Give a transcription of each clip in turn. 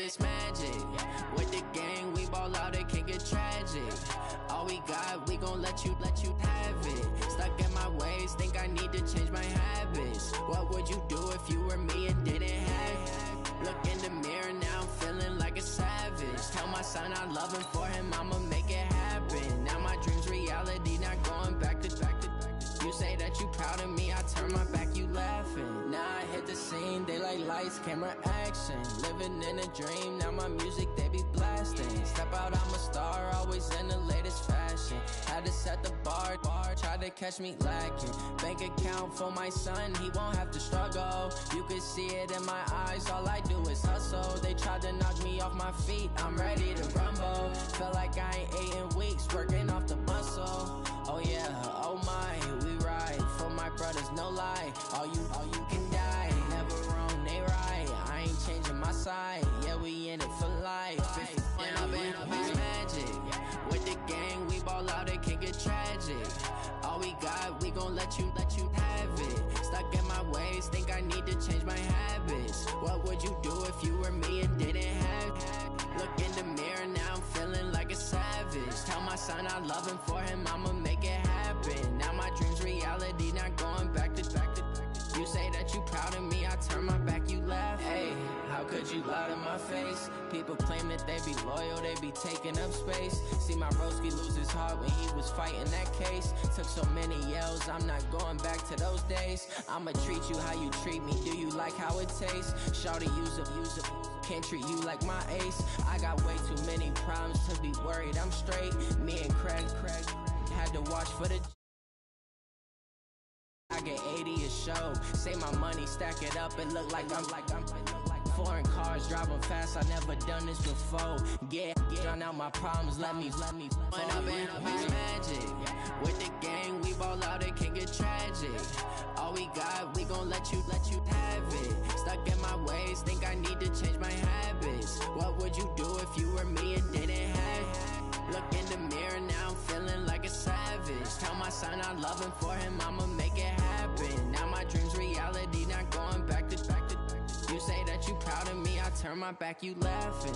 it's magic. With the gang, we ball out, it can get tragic. All we got, we gon' let you have it. Stuck in my ways, think I need to change my habits. What would you do if you were me and didn't have it? Look in the mirror, now I'm feeling like a savage. Tell my son I love him, for him I'ma make it happen. Now my dream's reality, not going back to. You say that you proud of me, I turn my back, you laughing. Now I hit the scene, daylight lights, camera action. Living in a dream, now my music they be blasting. Step out, I'm a star, always in the latest fashion. Had to set the bar, try to catch me lacking. Bank account for my son, he won't have to struggle. You can see it in my eyes, all I do is hustle. They tried to knock me off my feet, I'm ready to rumble. Felt like I ain't ate in weeks, working off the muscle. Oh yeah, oh my, we ride for my brothers, no lie. All you can die, never wrong, they right. I ain't changing my side, yeah, we in it for life. When I've been it's magic. With the gang, we ball out, it can get tragic. All we got, we gon' let you have it. Stuck in my ways, think I need to change my habits. What would you do if you were me and didn't have it? Look in the mirror, now I'm feeling like a savage. Tell my son I love him, for him I'ma make it happen. Now my dream's reality, not going back to. You say that you proud of me, I turn my back, you laugh. Hey, how could you lie to my face? People claim that they be loyal, they be taking up space. See my broski lose his heart when he was fighting that case. Took so many yells, I'm not going back to those days. I'ma treat you how you treat me, do you like how it tastes? Shawty, use up, can't treat you like my ace. I got way too many problems to be worried, I'm straight. Me and Craig had to watch for the. I get 80 a show, say my money, stack it up, it look like I'm foreign cars, driving fast, I never done this before. Yeah, drown out my problems, let me When I've been it's magic. With the gang, we ball out, it can get tragic. All we got, we gon' let you have it. Stuck in my ways, think I need to change my habits. What would you do if you were me and didn't have it? Look in the mirror, now I'm feeling like a savage. Tell my son I love him, for him I'ma make it happen. Now my dream's reality, not going back to. You say that you proud of me, I turn my back, you laughing.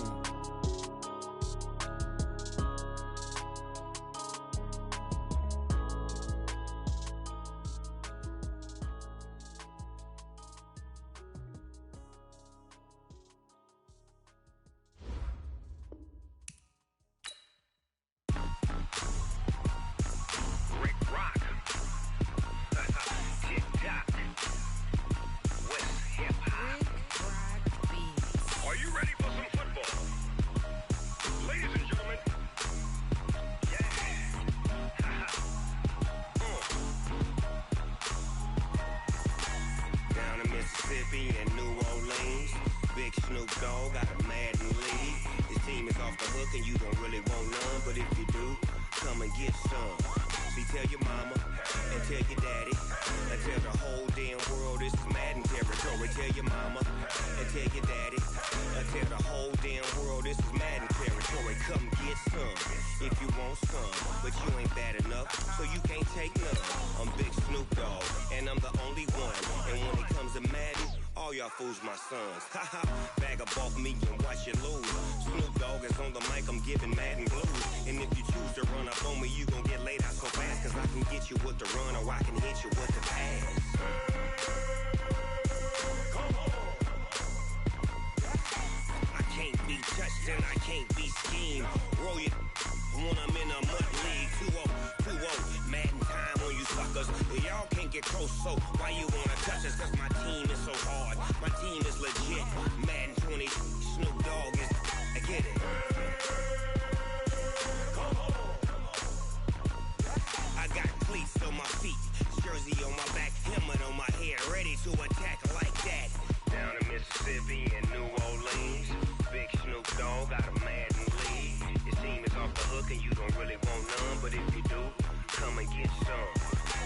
Fools my sons, haha, bag up off me and watch you lose. Snoop Dogg is on the mic, I'm giving Madden blues. And if you choose to run up on me, you gon' get laid out so fast. Cause I can get you with the run or I can hit you with the pass. Come on. I can't be touched and I can't be schemed. Roll you when I'm in a mud league. 2-0, Madden time on you suckers. Y'all can't get close, so why you wanna touch us? Cause my team is so hard, my team is legit. Madden 20, Snoop Dogg is, I get it. Come on. I got cleats on my feet, jersey on my back, helmet on my head, ready to attack like that. Down in Mississippi and New Orleans, big Snoop Dogg got a Madden league. Your team is off the hook and you don't really want none, but if you do, come and get some.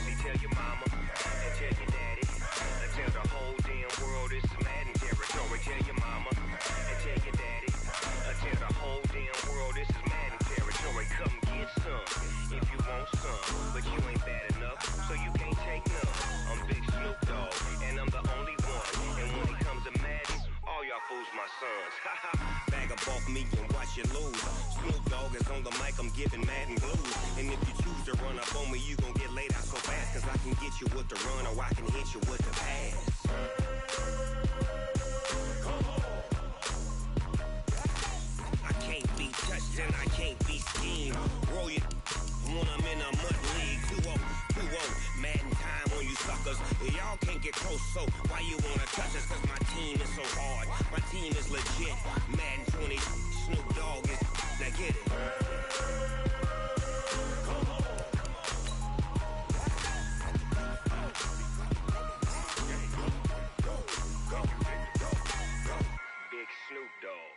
See, tell your mama and tell your daddy, and tell the whole damn world this is Madden territory. Tell your mama and off me and watch you lose. Snoop Dogg is on the mic, I'm giving Madden blues. And if you choose to run up on me, you gon' get laid out so fast. Cause I can get you with the run or I can hit you with the pass. I can't be touched and I can't be schemed. Roll you when I'm in a mud league. 2-0, 2-0, Madden time on you suckers. Y'all can't get close, so why you wanna touch us? Cause my team is so hard, my team is legit. Madden 20, Snoop Dogg is, now get it. Big Snoop Dogg,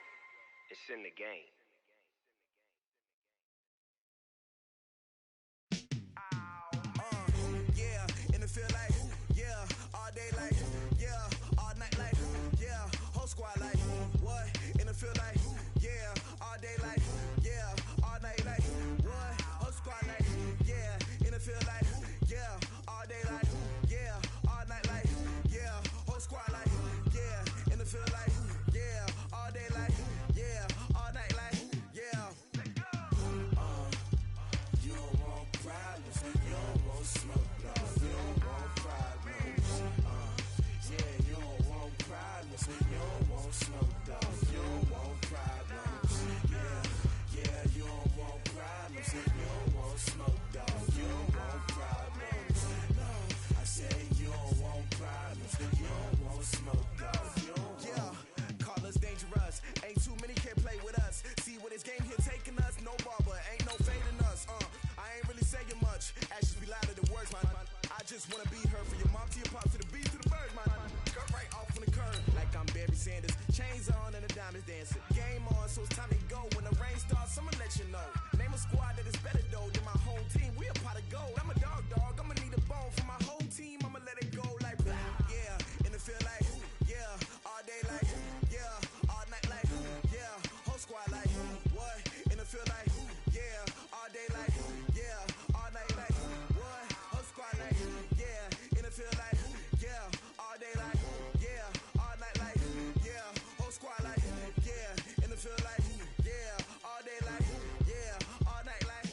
it's in the game. Feel like, yeah, all day like, yeah, all night like, yeah, whole squad like, what? In the feel like, yeah, all day like, yeah, all night like, what? Whole squad like, yeah, in the feel like, yeah, all day like, yeah, all night like, yeah, whole squad like, yeah, in the feel like, yeah, all day like, yeah, all night like, yeah. You don't want problems, you don't want smoke. You don't want problems, yeah, you don't want problems, you don't want smoke, dog, you don't want problems, yeah, you don't want problems, you don't want smoke, dog, you don't want problems, no, I say you don't want problems, you don't want smoke, dog, you don't want. Call us dangerous, ain't too many can play with us, see what this game here taking us, no barber, ain't no fading us, I ain't really saying much, actions be louder than words, man. I just wanna be heard, from your mom to your pop to the beat to the bird, man. Cut right off on the curb, like I'm Barry Sanders. Chains on and the diamonds dancing. Game on, so it's time to go. When the rain starts, I'ma let you know. Name a squad that is better though than my home team. We a pot of gold. I'm a dog. I'ma need a bone for my whole team. I'ma let it go like, yeah. And it feel like, yeah. All day like, yeah. All night like, yeah. Whole squad like, what? And it feel like, yeah. All day like, yeah. All night like, what? Whole squad like, yeah. And it feel like, yeah. All day like, yeah. All night like, yeah. Whole squad like, yeah. And it feel like, yeah. All day like, yeah. All night like,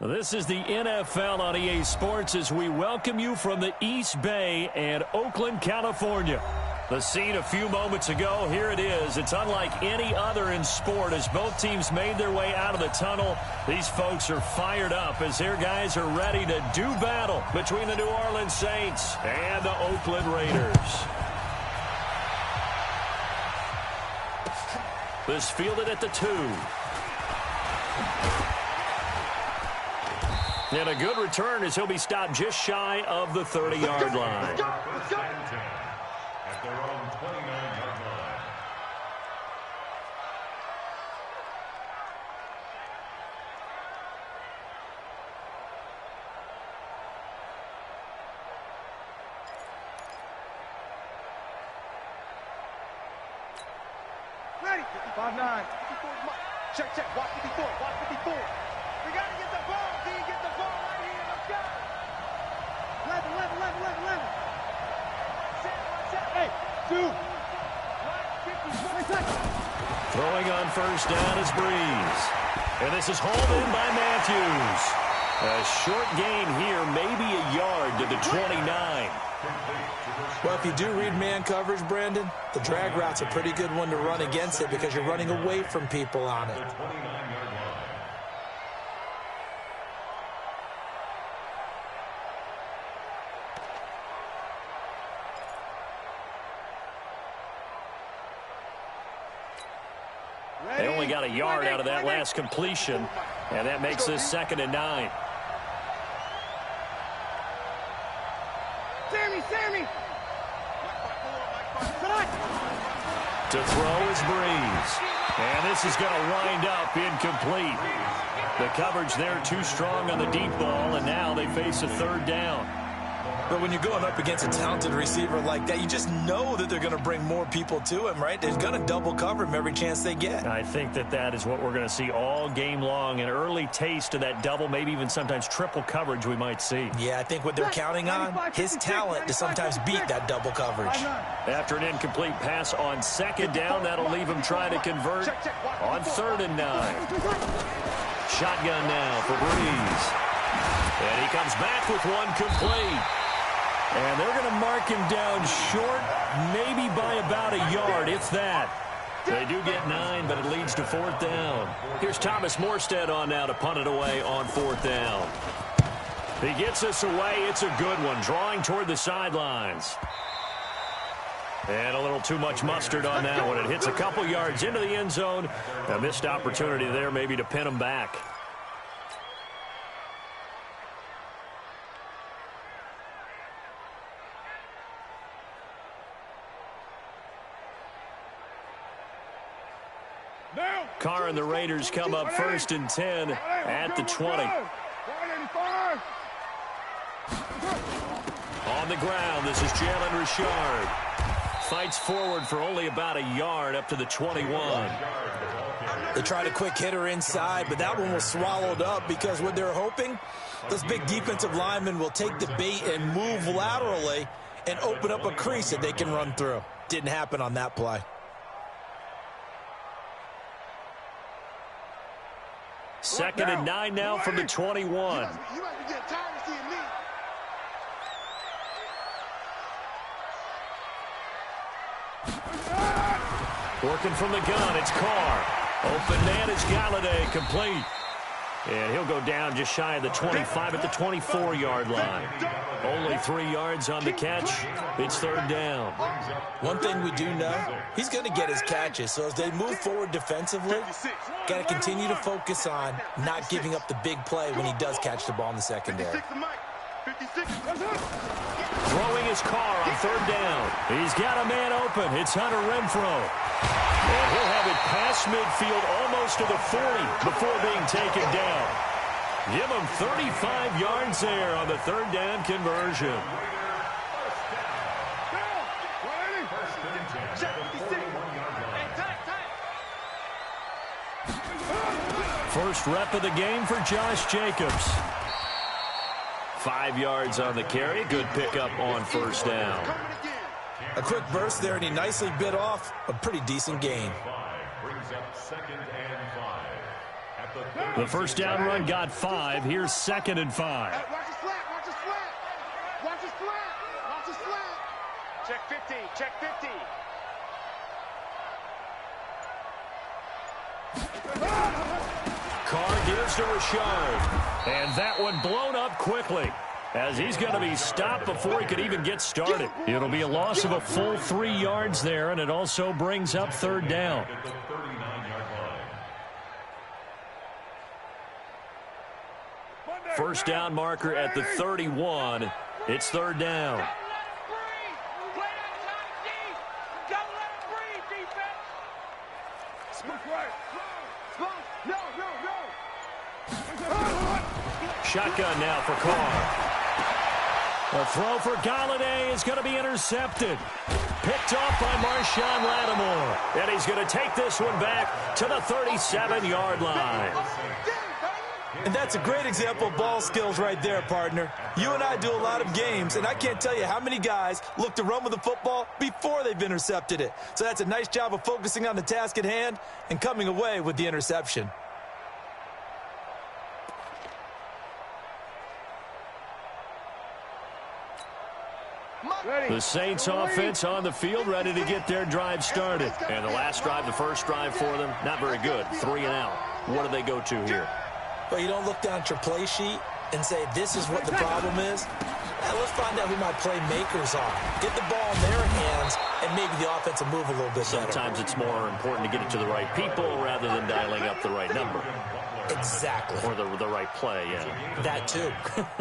yeah. This is the NFL on EA Sports as we welcome you from the East Bay and Oakland, California. The scene a few moments ago, here it is. It's unlike any other in sport as both teams made their way out of the tunnel. These folks are fired up as their guys are ready to do battle between the New Orleans Saints and the Oakland Raiders. This fielded at the 2. And a good return as he'll be stopped just shy of the 30-yard line. At their own 29-yard line. Ready. 5-9. Check. Watch 54. We got to get the ball. D, get the ball right here. Let's go. 11. Hey, 2. Throwing on first down is Breeze. And this is hauled in by Matthews. A short gain here, maybe a yard to the 29. Well, if you do read man coverage, Brandon, the drag route's a pretty good one to run against it because you're running away from people on it. They only got a yard out of that last completion, and that makes this 2nd and 9. Sammy! To throw is Breeze. And this is going to wind up incomplete. The coverage there too strong on the deep ball, and now they face a 3rd down. But when you're going up against a talented receiver like that, you just know that they're going to bring more people to him, right? They're going to double cover him every chance they get. I think that is what we're going to see all game long. An early taste of that double, maybe even sometimes triple coverage we might see. Yeah, I think what they're counting on, his talent to sometimes beat that double coverage. After an incomplete pass on second down, that'll leave him trying to convert on 3rd and 9. Shotgun now for Breeze. And he comes back with one complete. And they're going to mark him down short, maybe by about a yard, if that. They do get 9, but it leads to 4th down. Here's Thomas Morstead on now to punt it away on 4th down. He gets us away. It's a good one, drawing toward the sidelines. And a little too much mustard on that one. It hits a couple yards into the end zone. A missed opportunity there maybe to pin him back. Carr and the Raiders come up 1st and 10 at the 20. On the ground, this is Jalen Richard. Fights forward for only about a yard up to the 21. They tried a quick hitter inside, but that one was swallowed up because what they're hoping, those big defensive linemen will take the bait and move laterally and open up a crease that they can run through. Didn't happen on that play. 2nd and 9 now from the 21. You might be getting tired of seeing me. Working from the gun, it's Carr. Open man is Galladay, complete. And he'll go down just shy of the 25 at the 24-yard line. Only 3 yards on the catch. It's 3rd down. One thing we do know, he's going to get his catches. So as they move forward defensively, got to continue to focus on not giving up the big play when he does catch the ball in the secondary. Throwing his Carr on 3rd down. He's got a man open. It's Hunter Renfrow. And he'll have it past midfield almost to the 40 before being taken down. Give him 35 yards there on the 3rd down conversion. First rep of the game for Josh Jacobs. 5 yards on the carry. Good pickup on 1st down. A quick burst there, and he nicely bit off a pretty decent gain. The 1st down run got 5. Here's 2nd and 5. Watch his flat, watch his flat. Watch his flat, watch his flat. Check 50, check 50. Carr gives to Richard. And that one blown up quickly, as he's going to be stopped before he could even get started. It'll be a loss of a full 3 yards there, and it also brings up 3rd down. First down marker at the 31. It's 3rd down. Shotgun now for Carr. The throw for Galladay is going to be intercepted. Picked off by Marshawn Lattimore. And he's going to take this one back to the 37-yard line. And that's a great example of ball skills right there, partner. You and I do a lot of games, and I can't tell you how many guys look to run with the football before they've intercepted it. So that's a nice job of focusing on the task at hand and coming away with the interception. The Saints offense on the field, ready to get their drive started. And the last drive, the first drive for them, not very good. 3 and out. What do they go to here? Well, you don't look down at your play sheet and say, this is what the problem is. Now, let's find out who my playmakers are. Get the ball in their hands, and maybe the offense will move a little bit better. Sometimes it's more important to get it to the right people rather than dialing up the right number. Exactly. Or the right play, yeah. That too.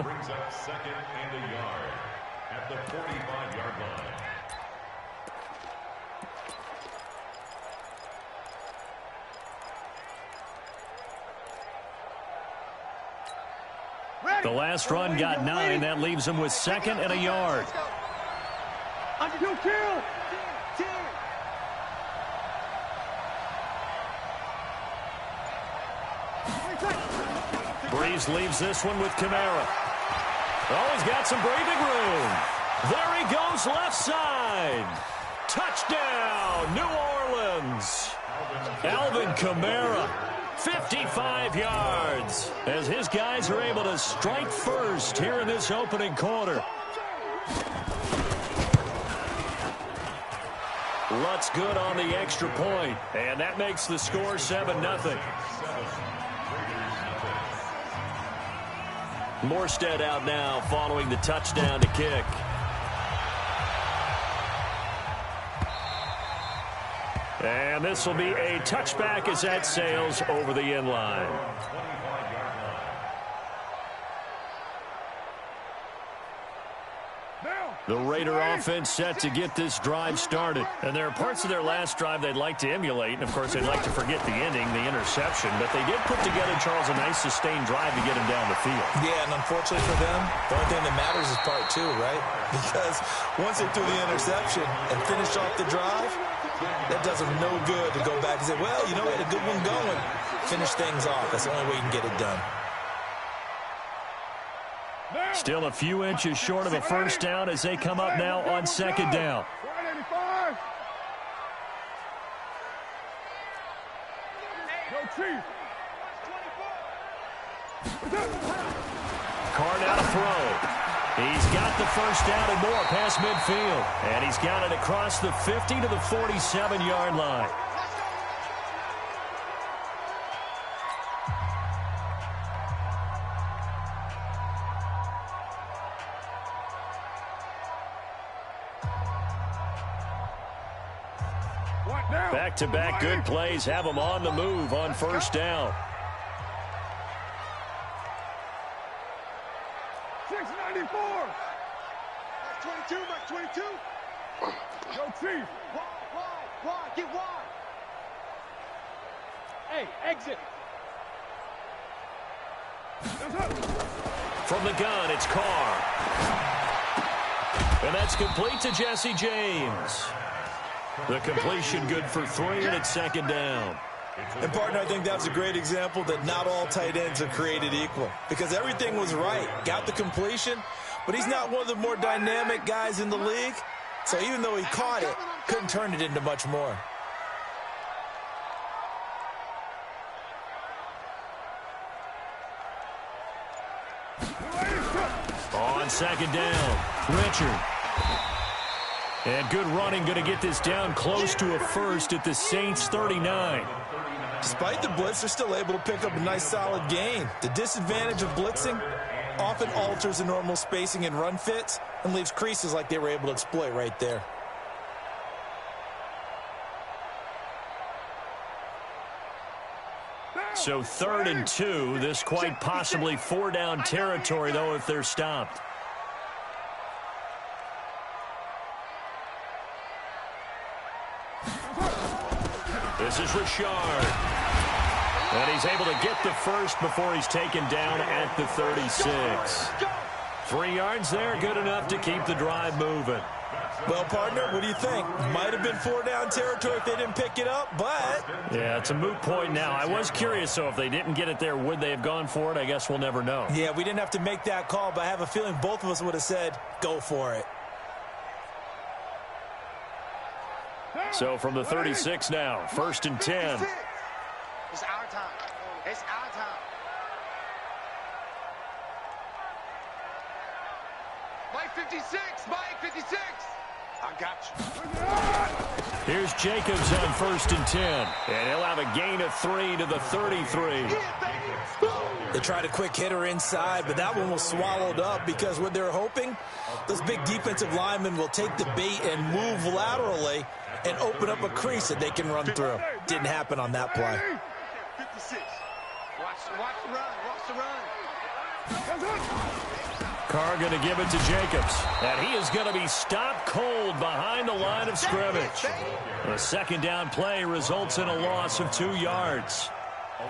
Brings up 2nd and a yard at the 45-yard line. The last run got 9. That leaves him with 2nd and a yard. Breeze leaves this one with Kamara. Oh, he's got some breathing room. There he goes left side. Touchdown, New Orleans. Alvin Kamara, 55 yards, as his guys are able to strike first here in this opening quarter. Lutz good on the extra point, and that makes the score 7-0. Morstead out now following the touchdown to kick. And this will be a touchback as that sails over the end line. The Raider offense set to get this drive started. And there are parts of their last drive they'd like to emulate. And, of course, they'd like to forget the ending, the interception. But they did put together, Charles, a nice sustained drive to get him down the field. Yeah, and unfortunately for them, the only thing that matters is part 2, right? Because once they threw the interception and finished off the drive, that does them no good to go back and say, well, you know, we had a good one going. Finish things off. That's the only way you can get it done. Still a few inches short of a first down as they come up now on 2nd down. Carr now to throw. He's got the first down and more past midfield. And he's got it across the 50 to the 47-yard line. Back-to-back good plays have them on the move on first down. 694. That's 22, that's 22. Yo, Chief. Wide, get wide. Hey, exit. From the gun, it's Carr. And that's complete to Jesse James. The completion good for 3, and it's 2nd down. And, partner, I think that's a great example that not all tight ends are created equal. Because everything was right. Got the completion, but he's not one of the more dynamic guys in the league. So even though he caught it, couldn't turn it into much more. On 2nd down, Richard. And good running, going to get this down close to a first at the Saints 39. Despite the blitz, they're still able to pick up a nice solid gain. The disadvantage of blitzing often alters the normal spacing and run fits and leaves creases like they were able to exploit right there. So 3rd and 2, this quite possibly 4-down territory, though, if they're stopped. This is Richard. And he's able to get the first before he's taken down at the 36. 3 yards there, good enough to keep the drive moving. Well, partner, what do you think? Might have been 4-down territory if they didn't pick it up, but... Yeah, it's a moot point now. I was curious, so if they didn't get it there, would they have gone for it? I guess we'll never know. Yeah, we didn't have to make that call, but I have a feeling both of us would have said, go for it. So from the 36 now, 1st and 10. It's our time. It's our time. Mike 56, Mike 56. I got you. Here's Jacobs on 1st and 10. And he'll have a gain of 3 to the 33. They tried a quick hitter inside, but that one was swallowed up because what they're hoping, those big defensive linemen will take the bait and move laterally and open up a crease that they can run through. Didn't happen on that play. 56. Watch the run. Watch the run. Carr going to give it to Jacobs. And he is going to be stopped cold behind the line of scrimmage. The 2nd down play results in a loss of 2 yards.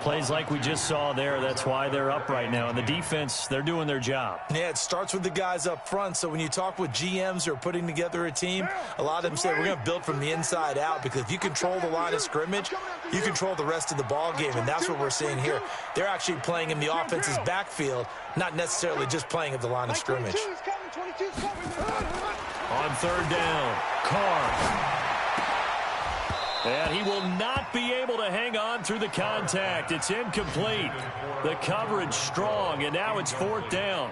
Plays like we just saw there, that's why they're up right now. And the defense, they're doing their job. Yeah, it starts with the guys up front. So when you talk with GMs who are putting together a team, a lot of them say we're going to build from the inside out, because if you control the line of scrimmage, you control the rest of the ball game, and that's what we're seeing here. They're actually playing in the offense's backfield, not necessarily just playing at the line of scrimmage. On third down, Carr. And he will not be able to hang on through the contact. It's incomplete. The coverage strong, and now it's fourth down.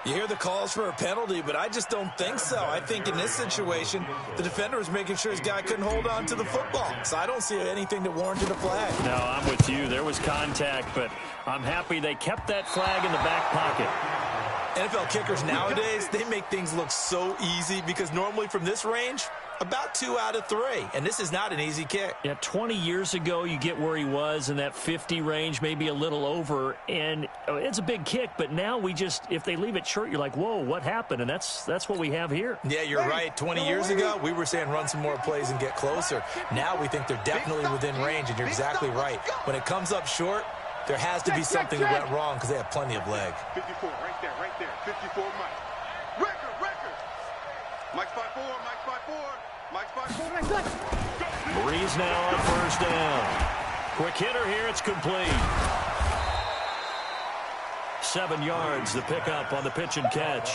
You hear the calls for a penalty, but I just don't think so. I think in this situation, the defender was making sure his guy couldn't hold on to the football. So I don't see anything that warranted a flag. No, I'm with you. There was contact, but I'm happy they kept that flag in the back pocket. NFL kickers nowadays, they make things look so easy, because normally from this range, about 2 out of 3, and this is not an easy kick. Yeah, 20 years ago, you get where he was in that 50 range, maybe a little over, and it's a big kick, but now we just, if they leave it short, you're like, whoa, what happened? And that's what we have here. Yeah, you're right. 20 years ago, we were saying run some more plays and get closer. Now we think they're definitely within range, and you're exactly right. When it comes up short, there has to be something that went wrong, because they have plenty of leg. 54, right there, 54, Mike. Record. Mike's 5-4, Mike's 5-4. Mike's 5-4. Breeze now on first down. Quick hitter here, it's complete. 7 yards, the pickup on the pitch and catch.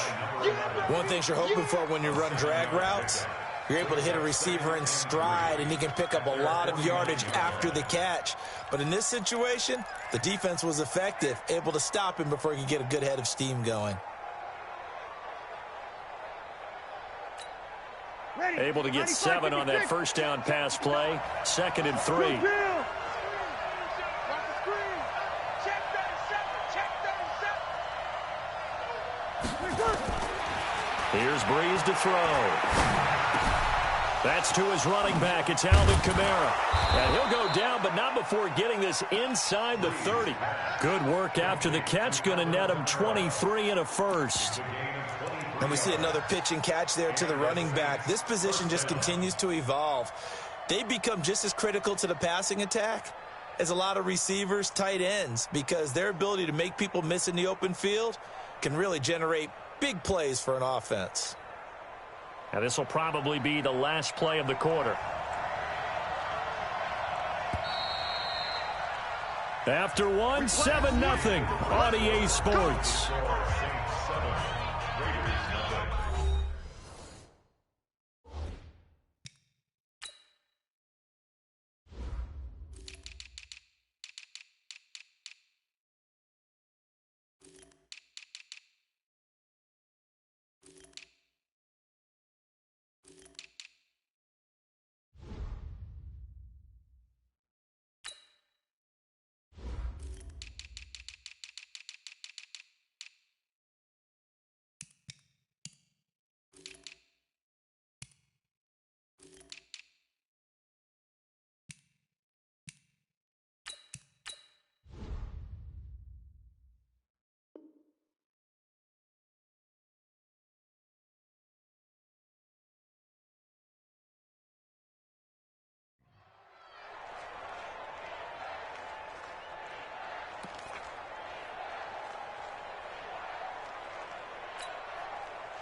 One thing you're hoping for when you run drag routes, you're able to hit a receiver in stride, and he can pick up a lot of yardage after the catch. But in this situation, the defense was effective, able to stop him before he could get a good head of steam going. Able to get 7 on that first down pass play. 2nd and 3. Here's Breeze to throw. That's to his running back. It's Alvin Kamara. And he'll go down, but not before getting this inside the 30. Good work after the catch. Going to net him 23 and a first. And we see another pitch and catch there to the running back. This position just continues to evolve. They become just as critical to the passing attack as a lot of receivers, tight ends, because their ability to make people miss in the open field can really generate big plays for an offense. Now this will probably be the last play of the quarter. After one, 7-0 on EA Sports.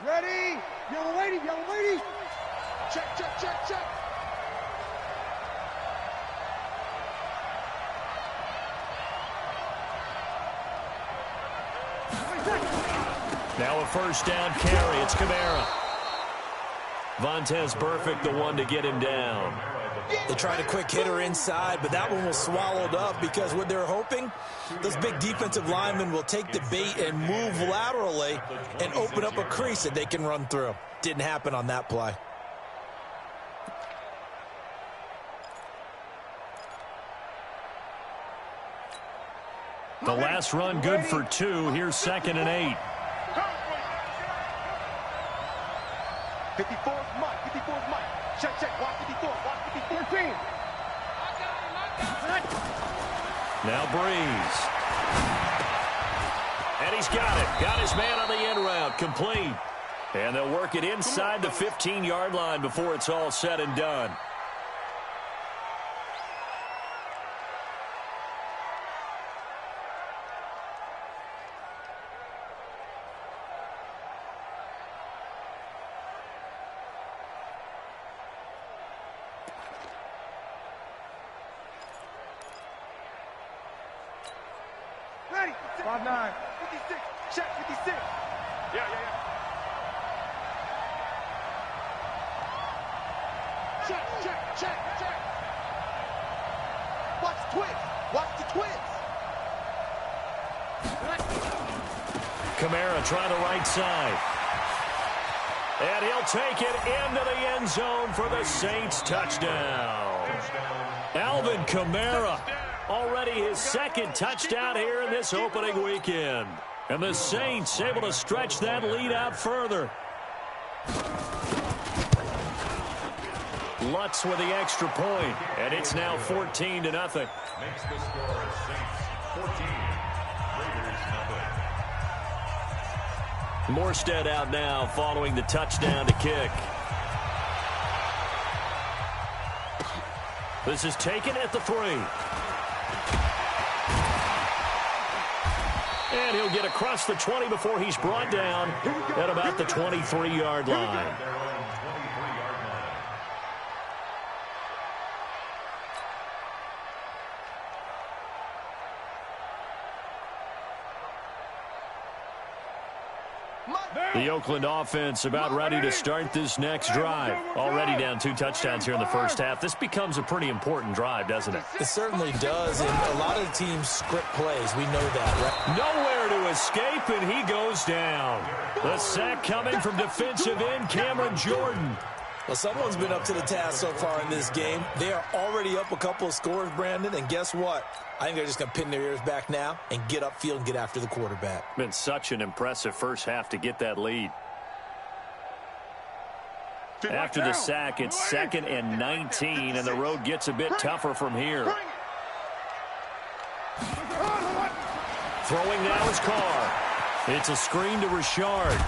Ready? Young lady, young lady. Check. Now a first down carry. It's Kamara. Vontez Burfict, the one to get him down. They tried a quick hitter inside, but that one was swallowed up, because what they're hoping, those big defensive linemen will take the bait and move laterally and open up a crease that they can run through. Didn't happen on that play. The last run good for 2. Here's 2nd and 8. 54 is Mike. Check. Watch 54. Watch 54. Now Breeze. And he's got it. Got his man on the end route. Complete. And they'll work it inside the 15-yard line before it's all said and done. ready. 5'9". 56. Check 56. Yeah. Check. Watch the twins. Watch the twins. Kamara trying the right side. And he'll take it into the end zone for the Saints touchdown. Alvin Kamara, already his second touchdown here in this opening weekend. And the Saints able to stretch that lead out further. Lutz with the extra point, and it's now 14-0. Makes the score Saints 14, Raiders nothing. Morstead out now following the touchdown to kick. This is taken at the 3. And he'll get across the 20 before he's brought down at about the 23-yard line. The Oakland offense about ready to start this next drive. Already down 2 touchdowns here in the first half. This becomes a pretty important drive, doesn't it? It certainly does, and a lot of the teams script plays. We know that, right? Nowhere to escape, and he goes down. The sack coming from defensive end Cameron Jordan. Well, someone's been up to the task so far in this game. They are already up a couple of scores, Brandon, and guess what? I think they're just going to pin their ears back now and get upfield and get after the quarterback. Been such an impressive first half to get that lead. After the sack, it's 2nd and 19, and the road gets a bit tougher from here. Throwing now is Carr. It's a screen to Richard.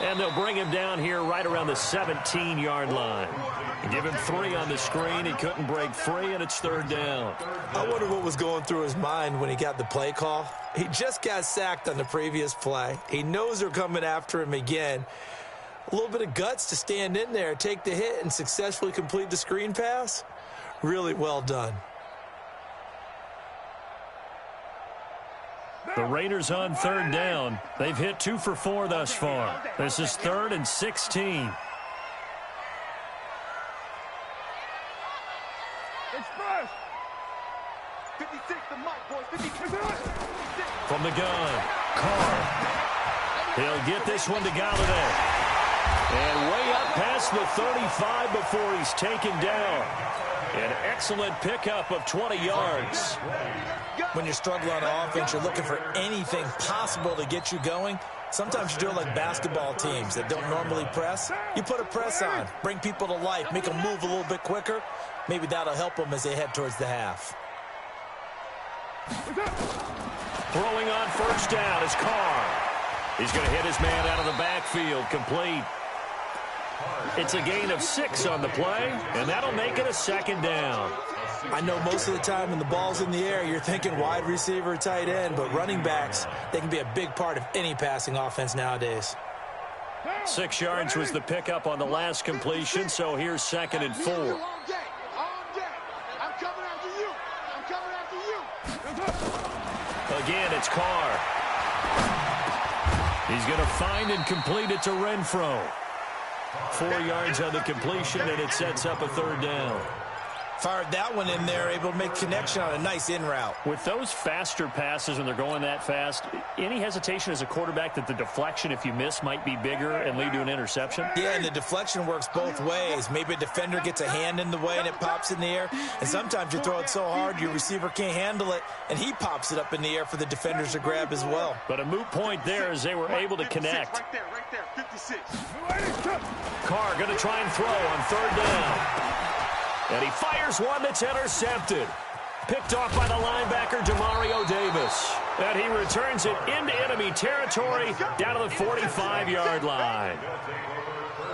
And they'll bring him down here right around the 17-yard line. Give him 3 on the screen. He couldn't break free, and it's 3rd down. I wonder what was going through his mind when he got the play call. He just got sacked on the previous play. He knows they're coming after him again. A little bit of guts to stand in there, take the hit, and successfully complete the screen pass. Really well done. The Raiders on 3rd down. They've hit 2 for 4 thus far. This is 3rd and 16. Express. 56, the mic, boys. 56. From the gun, Carr. He'll get this one to Galladay. And way up past the 35 before he's taken down. An excellent pickup of 20 yards. When you're struggling on offense, you're looking for anything possible to get you going. Sometimes you do it like basketball teams that don't normally press. You put a press on, bring people to life, make them move a little bit quicker. Maybe that'll help them as they head towards the half. Throwing on 1st down is Carr. He's going to hit his man out of the backfield, complete. It's a gain of 6 on the play, and that'll make it a 2nd down. I know most of the time when the ball's in the air, you're thinking wide receiver, tight end, but running backs, they can be a big part of any passing offense nowadays. 6 yards was the pickup on the last completion, so here's 2nd and 4. I'm coming after you. I'm coming after you. Again, it's Carr. He's going to find and complete it to Renfro. 4 yards on the completion, and it sets up a 3rd down. Fired that one in there, able to make connection on a nice in route. With those faster passes when they're going that fast, any hesitation as a quarterback that the deflection, if you miss, might be bigger and lead to an interception? Yeah, and the deflection works both ways. Maybe a defender gets a hand in the way and it pops in the air. And sometimes you throw it so hard your receiver can't handle it, and he pops it up in the air for the defenders to grab as well. But a moot point there as they were able to connect. Right there, 56. Carr going to try and throw on 3rd down. And he fires one that's intercepted. Picked off by the linebacker, Demario Davis. And he returns it into enemy territory down to the 45-yard line.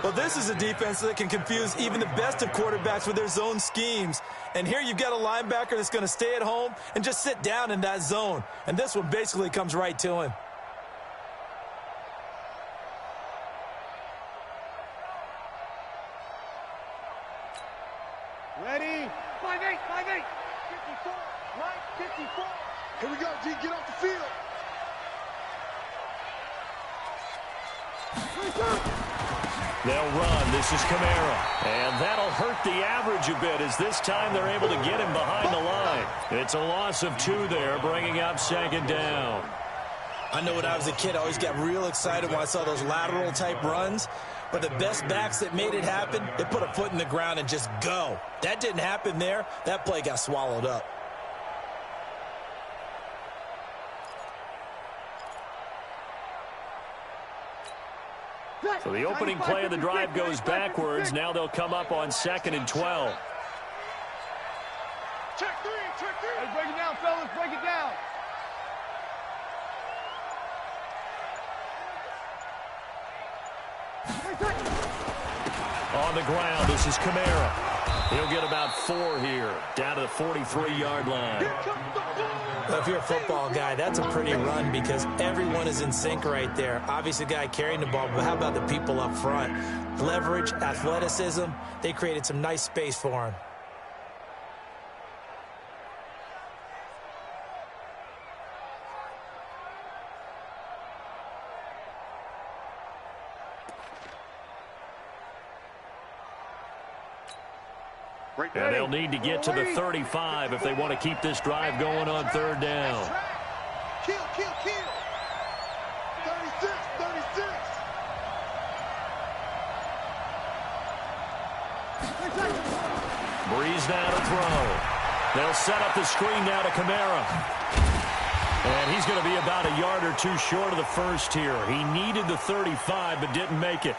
Well, this is a defense that can confuse even the best of quarterbacks with their zone schemes. And here you've got a linebacker that's going to stay at home and just sit down in that zone. And this one basically comes right to him. Ready? 5'8", 5'8". 54, right, 54. Here we go, G, get off the field. They'll run. This is Kamara. And that'll hurt the average a bit as this time they're able to get him behind the line. It's a loss of 2 there, bringing up second down. I know when I was a kid, I always got real excited when I saw those lateral-type runs. But the best backs that made it happen, they put a foot in the ground and just go. That didn't happen there. That play got swallowed up. So the opening play of the drive goes backwards. Now they'll come up on 2nd and 12. Check three. Hey, break it down, fellas. Break it down. On the ground, this is Kamara. He'll get about 4 here, down to the 43-yard line. Well, if you're a football guy, that's a pretty run because everyone is in sync right there. Obviously, the guy carrying the ball, but how about the people up front? Leverage, athleticism, they created some nice space for him. And they'll need to get to the 35 if they want to keep this drive going on 3rd down. Kill. 36. Breeze now to throw. They'll set up the screen now to Kamara. And he's going to be about 1 yard or 2 short of the first here. He needed the 35 but didn't make it.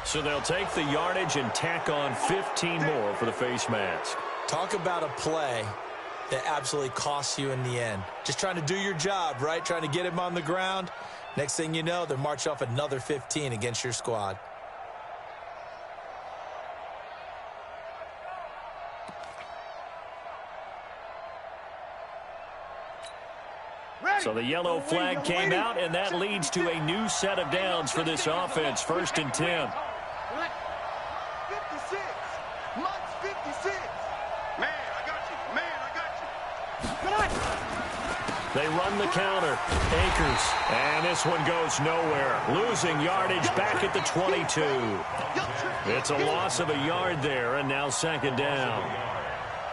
So they'll take the yardage and tack on 15 more for the face mask. Talk about a play that absolutely costs you in the end. Just trying to do your job, right? Trying to get him on the ground. Next thing you know, they're marching off another 15 against your squad. So the yellow flag came out, and that leads to a new set of downs for this offense. 1st and 10. 56. Mike's 56. Man, I got you. They run the counter. Akers. And this one goes nowhere. Losing yardage back at the 22. It's a loss of 1 yard there, and now 2nd down.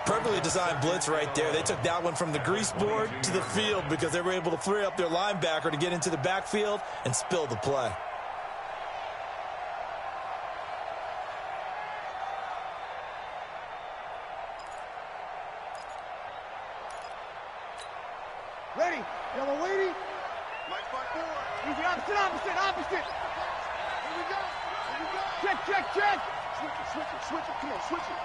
Perfectly designed blitz right there. They took that one from the grease board to the field because they were able to free up their linebacker to get into the backfield and spill the play. Ready. Yellow lady. Mike by 4. Easy, opposite. Here we go. Check. Switch it. Come on, switch it.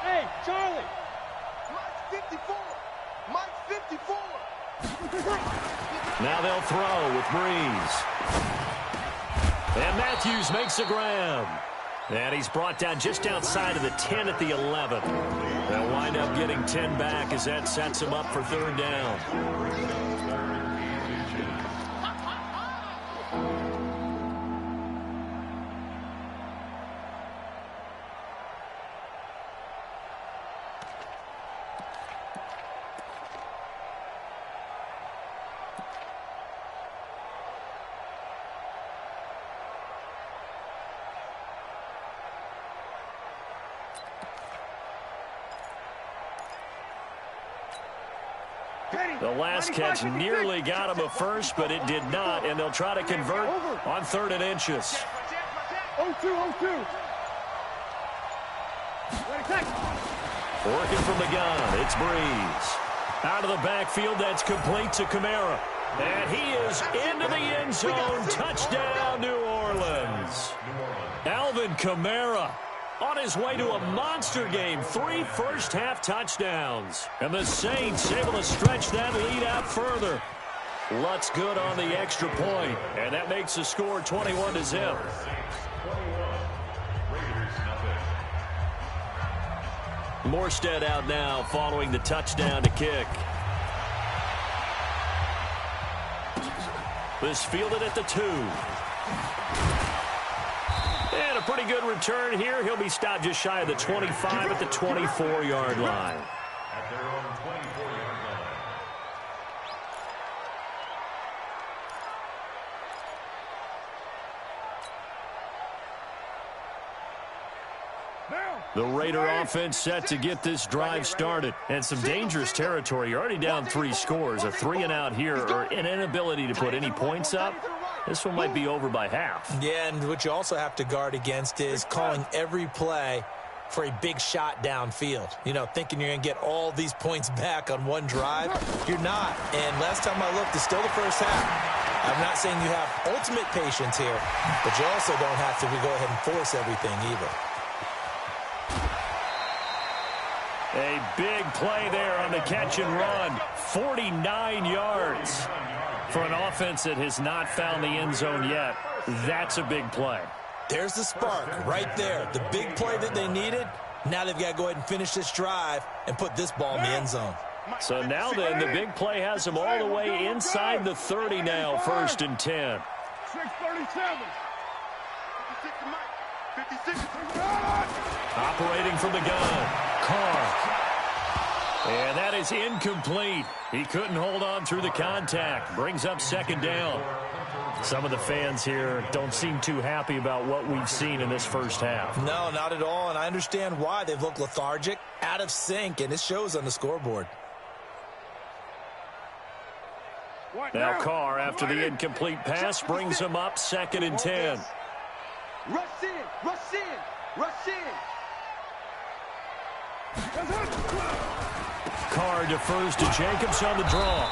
Hey, Charlie. Mike's 54. Now they'll throw with Breeze. And Matthews makes the grab. And he's brought down just outside of the 10 at the 11. They'll wind up getting 10 back as that sets him up for 3rd down. The last catch nearly got him a first, but it did not, and they'll try to convert on 3rd and inches. 0-2. Working from the gun, it's Breeze. Out of the backfield, that's complete to Kamara. And he is into the end zone. Touchdown, New Orleans. Alvin Kamara on his way to a monster game. 3 first-half touchdowns. And the Saints able to stretch that lead out further. Lutz good on the extra point. And that makes the score 21-0. Morstead out now following the touchdown to kick. This fielded at the 2. And a pretty good return here. He'll be stopped just shy of the 25 at the 24-yard line. At their own 24-yard line. The Raider offense set to get this drive started. And some dangerous territory. You're already down 3 scores. A 3-and-out here or an inability to put any points up. This one might be over by half. Yeah, and what you also have to guard against is calling every play for a big shot downfield. You know, thinking you're going to get all these points back on one drive. You're not. And last time I looked, it's still the first half. I'm not saying you have ultimate patience here, but you also don't have to go ahead and force everything either. A big play there on the catch and run. 49 yards for an offense that has not found the end zone yet. That's a big play. There's the spark right there. The big play that they needed. Now they've got to go ahead and finish this drive and put this ball in the end zone. So now then, the big play has them all the way inside the 30 now, 1st and 10. 6:37. Operating from the gun, Carr. And that is incomplete. He couldn't hold on through the contact. Brings up 2nd down. Some of the fans here don't seem too happy about what we've seen in this first half. No, not at all, and I understand why. They've looked lethargic, out of sync, and it shows on the scoreboard. Now Carr, after the incomplete pass, brings him up 2nd and 10. Rush in, rush in, rush in. Carr defers to Jacobs on the draw.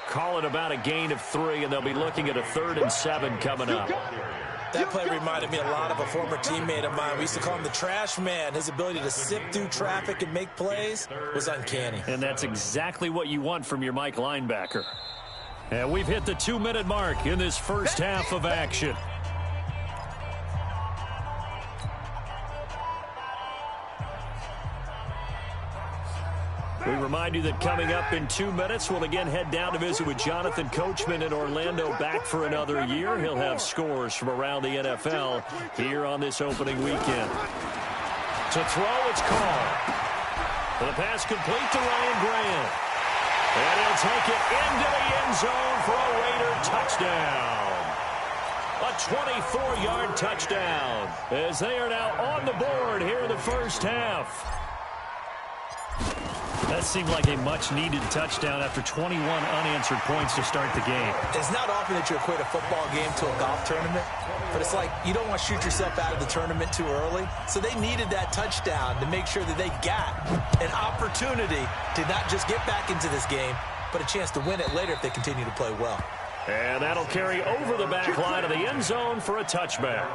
Call it about a gain of 3, and they'll be looking at a 3rd and 7 coming up. That play reminded me a lot of a former teammate of mine. We used to call him the trash man. His ability to sift through traffic and make plays was uncanny. And that's exactly what you want from your Mike linebacker. And we've hit the 2-minute mark in this first half of action. We remind you that coming up in 2 minutes, we'll again head down to visit with Jonathan Coachman in Orlando, back for another year. He'll have scores from around the NFL here on this opening weekend. To throw, it's Carr. For the pass complete to Ryan Grant. And he'll take it into the end zone for a Raider touchdown. A 24-yard touchdown as they are now on the board here in the first half. That seemed like a much-needed touchdown after 21 unanswered points to start the game. It's not often that you equate a football game to a golf tournament, but it's like you don't want to shoot yourself out of the tournament too early. So they needed that touchdown to make sure that they got an opportunity to not just get back into this game, but a chance to win it later if they continue to play well. And that'll carry over the back line of the end zone for a touchback.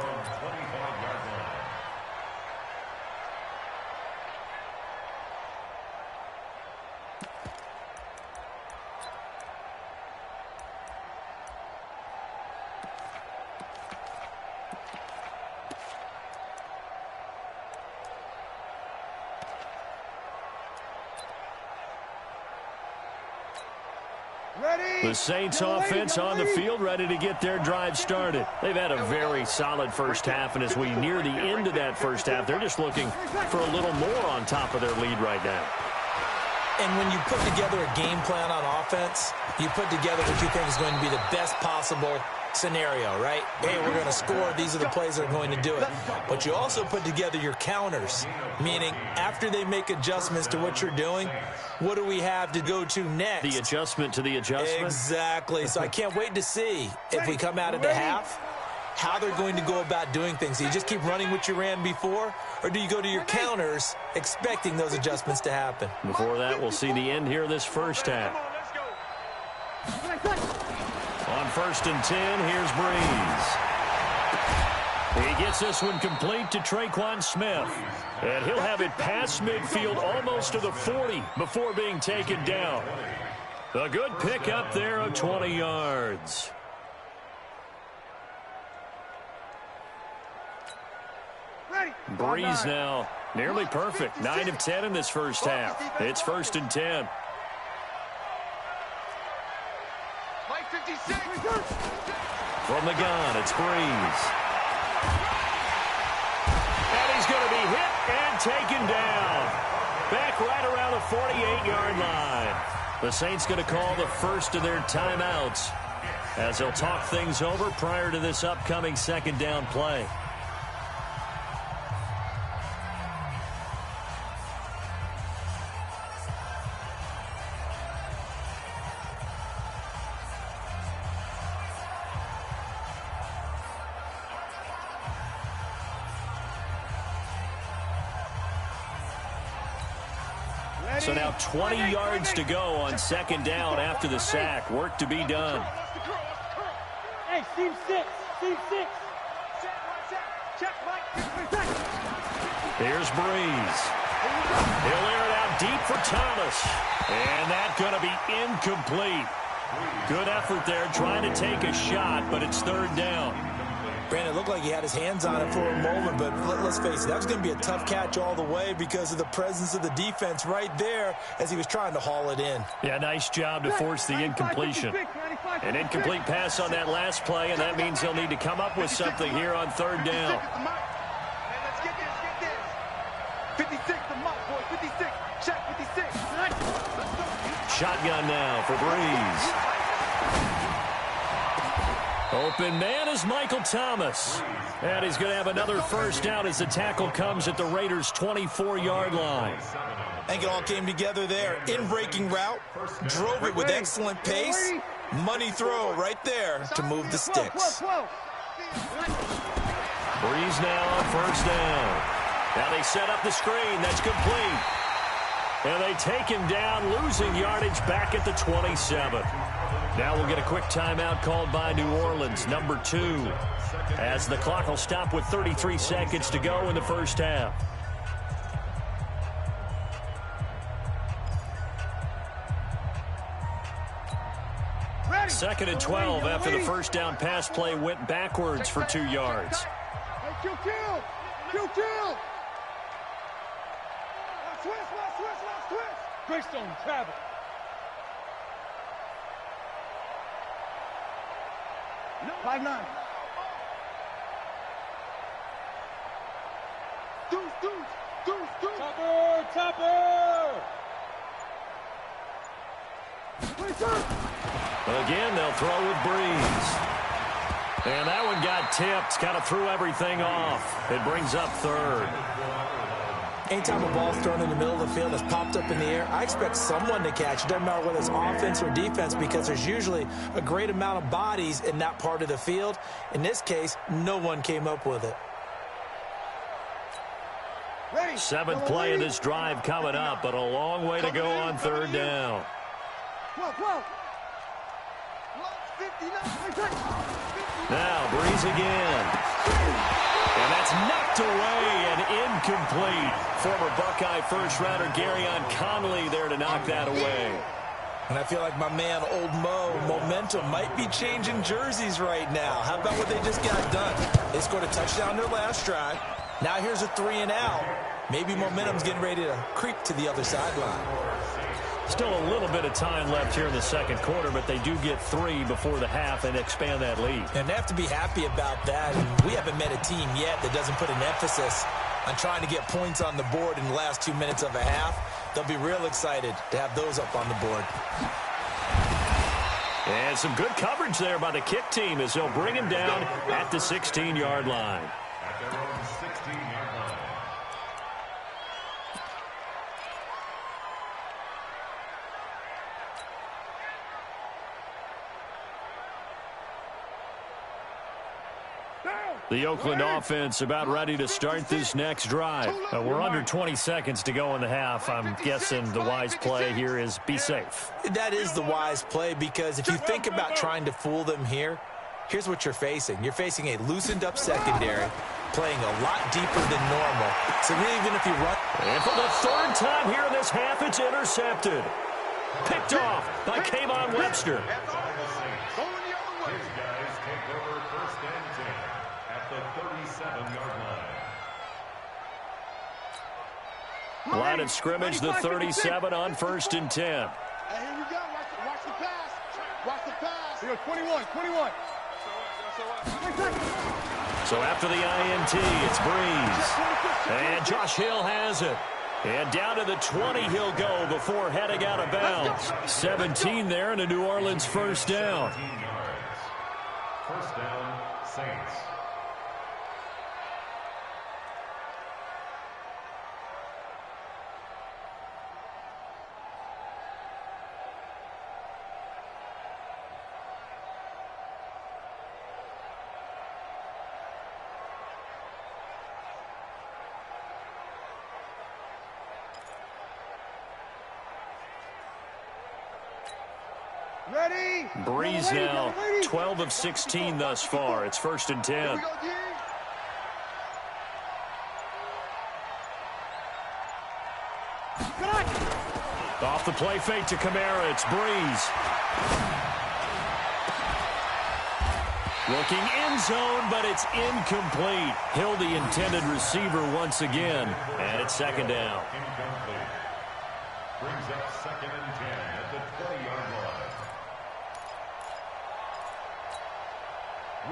The Saints offense on the field, ready to get their drive started. They've had a very solid first half, and as we near the end of that first half, they're just looking for a little more on top of their lead right now. And when you put together a game plan on offense, you put together what you think is going to be the best possible scenario, right? Hey, we're going to score. These are the plays that are going to do it. But you also put together your counters, meaning after they make adjustments to what you're doing, what do we have to go to next? The adjustment to the adjustment? Exactly. So I can't wait to see if we come out of the half, how they're going to go about doing things. Do you just keep running what you ran before, or do you go to your counters expecting those adjustments to happen? Before that, we'll see the end here of this first half. On 1st and 10, here's Breeze. He gets this one complete to Traquan Smith. And he'll have it past midfield almost to the 40 before being taken down. A good pick up there of 20 yards. Breeze now nearly perfect. 9 of 10 in this first half. It's 1st and 10. From the gun, it's Breeze. And he's going to be hit and taken down. Back right around the 48-yard line. The Saints going to call the first of their timeouts as they'll talk things over prior to this upcoming 2nd down play. So now 20 yards to go on second down after the sack. Work to be done. Hey, seam six. Here's Breeze. He'll air it out deep for Thomas. And that's going to be incomplete. Good effort there trying to take a shot, but it's third down. Brandon, it looked like he had his hands on it for a moment, but let's face it, that was going to be a tough catch all the way because of the presence of the defense right there as he was trying to haul it in. Yeah, nice job to force the incompletion. An incomplete pass on that last play, and that means he'll need to come up with something here on third down. Let's get this. 56, the mark, boy. 56. Check 56. Shotgun now for Breeze. Open man is Michael Thomas. And he's going to have another first down as the tackle comes at the Raiders' 24-yard line. I think it all came together there. In-breaking route, drove it with excellent pace. Money throw right there to move the sticks. Breeze now on first down. Now they set up the screen. That's complete. And they take him down, losing yardage back at the 27. Now we'll get a quick timeout called by New Orleans, number 2, as the clock will stop with 33 seconds to go in the first half. Ready. Second and 12 after the first down pass play went backwards for 2 yards. Hey, kill. Switch. Greystone, travel. No. 5-9. Deuce. Topper. But again, they'll throw with Breeze. And that one got tipped, kind of threw everything off. It brings up third. Anytime a ball's thrown in the middle of the field that's popped up in the air, I expect someone to catch. It doesn't matter whether it's offense or defense because there's usually a great amount of bodies in that part of the field. In this case, no one came up with it. Ready. Seventh play of this drive coming up, but a long way to go on third down. 12. Now Breeze again. And that's knocked away and incomplete. Former Buckeye first-rounder Garyon Conley there to knock that away. And I feel like my man, Old Mo, momentum might be changing jerseys right now. How about what they just got done? They scored a touchdown their last drive. Now here's a 3-and-out. Maybe momentum's getting ready to creep to the other sideline. Still a little bit of time left here in the second quarter, but they do get 3 before the half and expand that lead. And they have to be happy about that. And we haven't met a team yet that doesn't put an emphasis on trying to get points on the board in the last 2 minutes of a half. They'll be real excited to have those up on the board. And some good coverage there by the kick team as they'll bring him down at the 16-yard line. At their own 16-yard line. The Oakland offense about ready to start this next drive. We're under 20 seconds to go in the half. I'm guessing the wise play here is be safe. That is the wise play because if you think about trying to fool them here, here's what you're facing. You're facing a loosened up secondary, playing a lot deeper than normal. So even if you run... And for the third time here in this half, it's intercepted. Picked off by Kayvon Webster. These guys take over first and 10 at the 37-yard line. Line of scrimmage, the 37 on first and 10. Hey, here we go. Watch the pass. Watch the pass. Here, 21. So after the INT, it's Breeze. And Josh Hill has it. And down to the 20 he'll go before heading out of bounds. 17 there and a New Orleans first down. 17 yards. First down, Saints. Ready? Breeze now 12 of 16 thus far. It's 1st and 10. Off the play fake to Kamara. It's Breeze. Looking end zone, but it's incomplete. Hill, the intended receiver once again. And it's 2nd down. Incomplete. Brings up 2nd and 10 at the 20-yard line.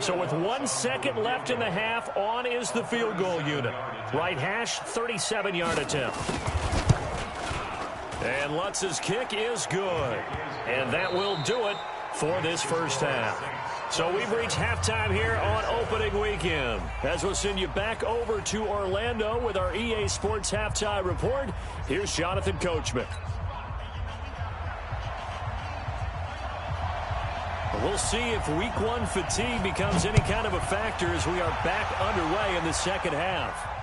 So with 1 second left in the half, on is the field goal unit. Right hash, 37-yard attempt. And Lutz's kick is good. And that will do it for this first half. So we've reached halftime here on opening weekend. As we'll send you back over to Orlando with our EA Sports Halftime Report, here's Jonathan Coachman. We'll see if Week 1 fatigue becomes any kind of a factor as we are back underway in the second half.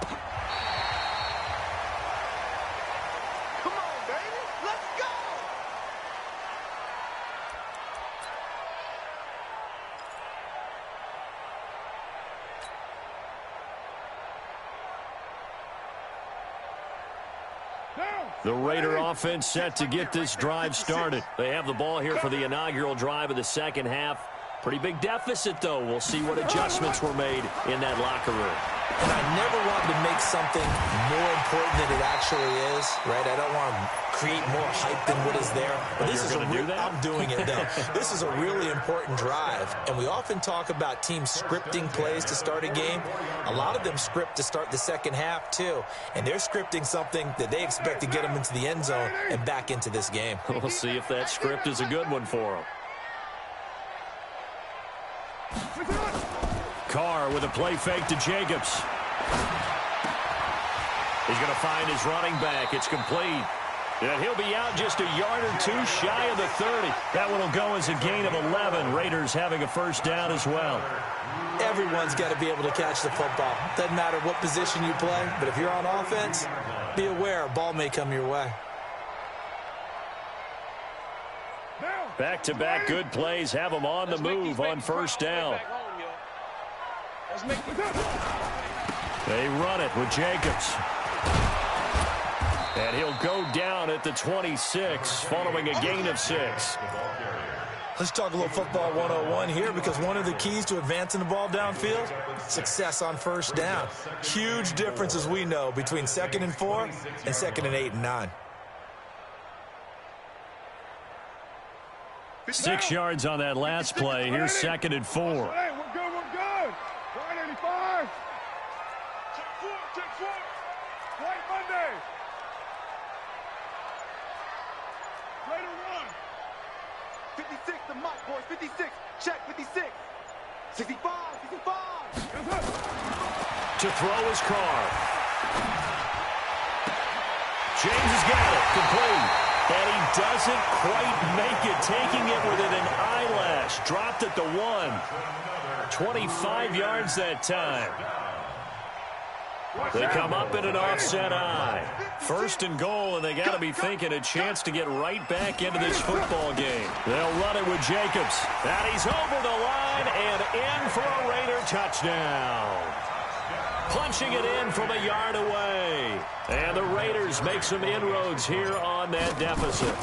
The Raider offense set to get this drive started. They have the ball here for the inaugural drive of the second half. Pretty big deficit, though. We'll see what adjustments were made in that locker room. And I never wanted to make something more important than it actually is, right? I don't want to create more hype than what is there. But this is I'm doing it, though. This is a really important drive. And we often talk about teams scripting plays to start a game. A lot of them script to start the second half, too. And they're scripting something that they expect to get them into the end zone and back into this game. We'll see if that script is a good one for them. Carr with a play fake to Jacobs. He's going to find his running back. It's complete. And he'll be out just a yard or two shy of the 30. That one will go as a gain of 11. Raiders having a first down as well. Everyone's got to be able to catch the football. Doesn't matter what position you play, but if you're on offense, be aware a ball may come your way. Back-to-back good plays have them on the move on first down. They run it with Jacobs. And he'll go down at the 26 following a gain of 6. Let's talk a little football 101 here, because one of the keys to advancing the ball downfield, success on first down. Huge difference, as we know, between 2nd and 4 and 2nd and 8 and 9. 6 yards on that last play. Here's 2nd and 4. Hey, we're good, we're good. 185. Check 4. White Monday. Raider 1. 56, the mock boys, 56. Check, 56. 65. To throw his Carr. James has got it. Complete. And he doesn't quite make it, taking it within an eyelash. Dropped at the 1. 25 yards that time. They come up in an offset eye. 1st and goal, and they got to be thinking a chance to get right back into this football game. They'll run it with Jacobs. And he's over the line and in for a Raider touchdown. Punching it in from a yard away. And the Raiders make some inroads here on that deficit.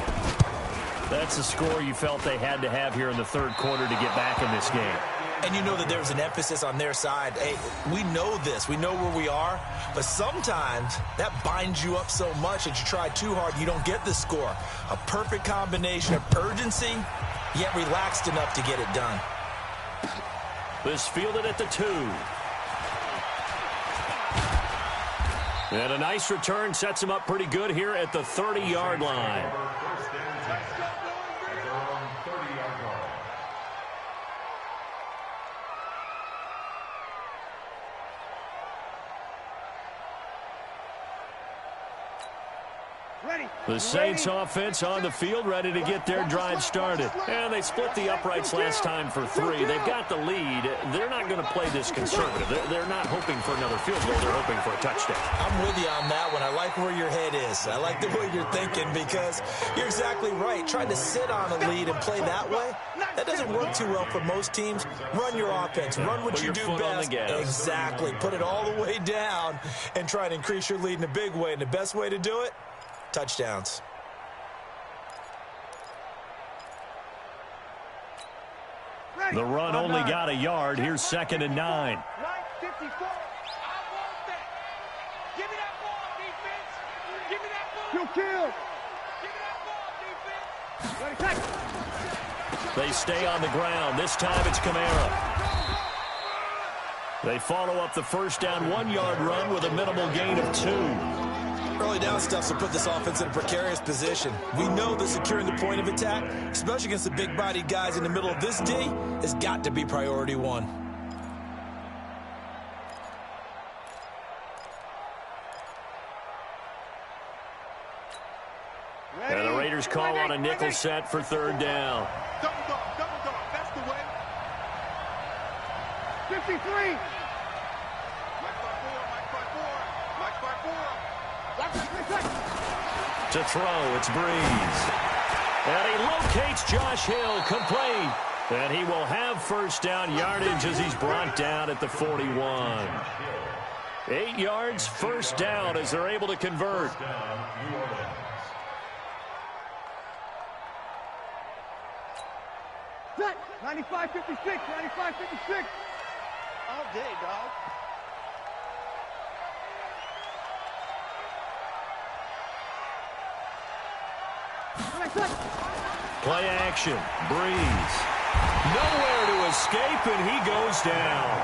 That's a score you felt they had to have here in the 3rd quarter to get back in this game. And you know that there's an emphasis on their side. Hey, we know this. We know where we are. But sometimes that binds you up so much that you try too hard and you don't get the score. A perfect combination of urgency, yet relaxed enough to get it done. This fielded at the 2. And a nice return sets him up pretty good here at the 30-yard line. The Saints offense on the field, ready to get their drive started. And they split the uprights last time for 3. They've got the lead. They're not going to play this conservative. They're not hoping for another field goal. They're hoping for a touchdown. I'm with you on that one. I like where your head is. I like the way you're thinking because you're exactly right. Trying to sit on a lead and play that way, that doesn't work too well for most teams. Run your offense. Run what you do best. Exactly. Put it all the way down and try to increase your lead in a big way. And the best way to do it, touchdowns. The run only got a yard. Here's 2nd and 9. 9:54. I want that. Give me that ball, defense. Give me that ball. Kill. Give me that ball, defense. They stay on the ground. This time it's Kamara. They follow up the first down 1-yard run with a minimal gain of 2. Early down stuff will put this offense in a precarious position. We know that securing the point of attack, especially against the big-bodied guys in the middle of this D, has got to be priority 1. And the Raiders call on a nickel set for 3rd down. Double dog. That's the way. 53. To throw, it's Breeze. And he locates Josh Hill, complete. And he will have 1st down yardage as he's brought down at the 41. 8 yards, 1st down as they're able to convert. 95-56. All day, dog. Play action. Breeze. Nowhere to escape, and he goes down.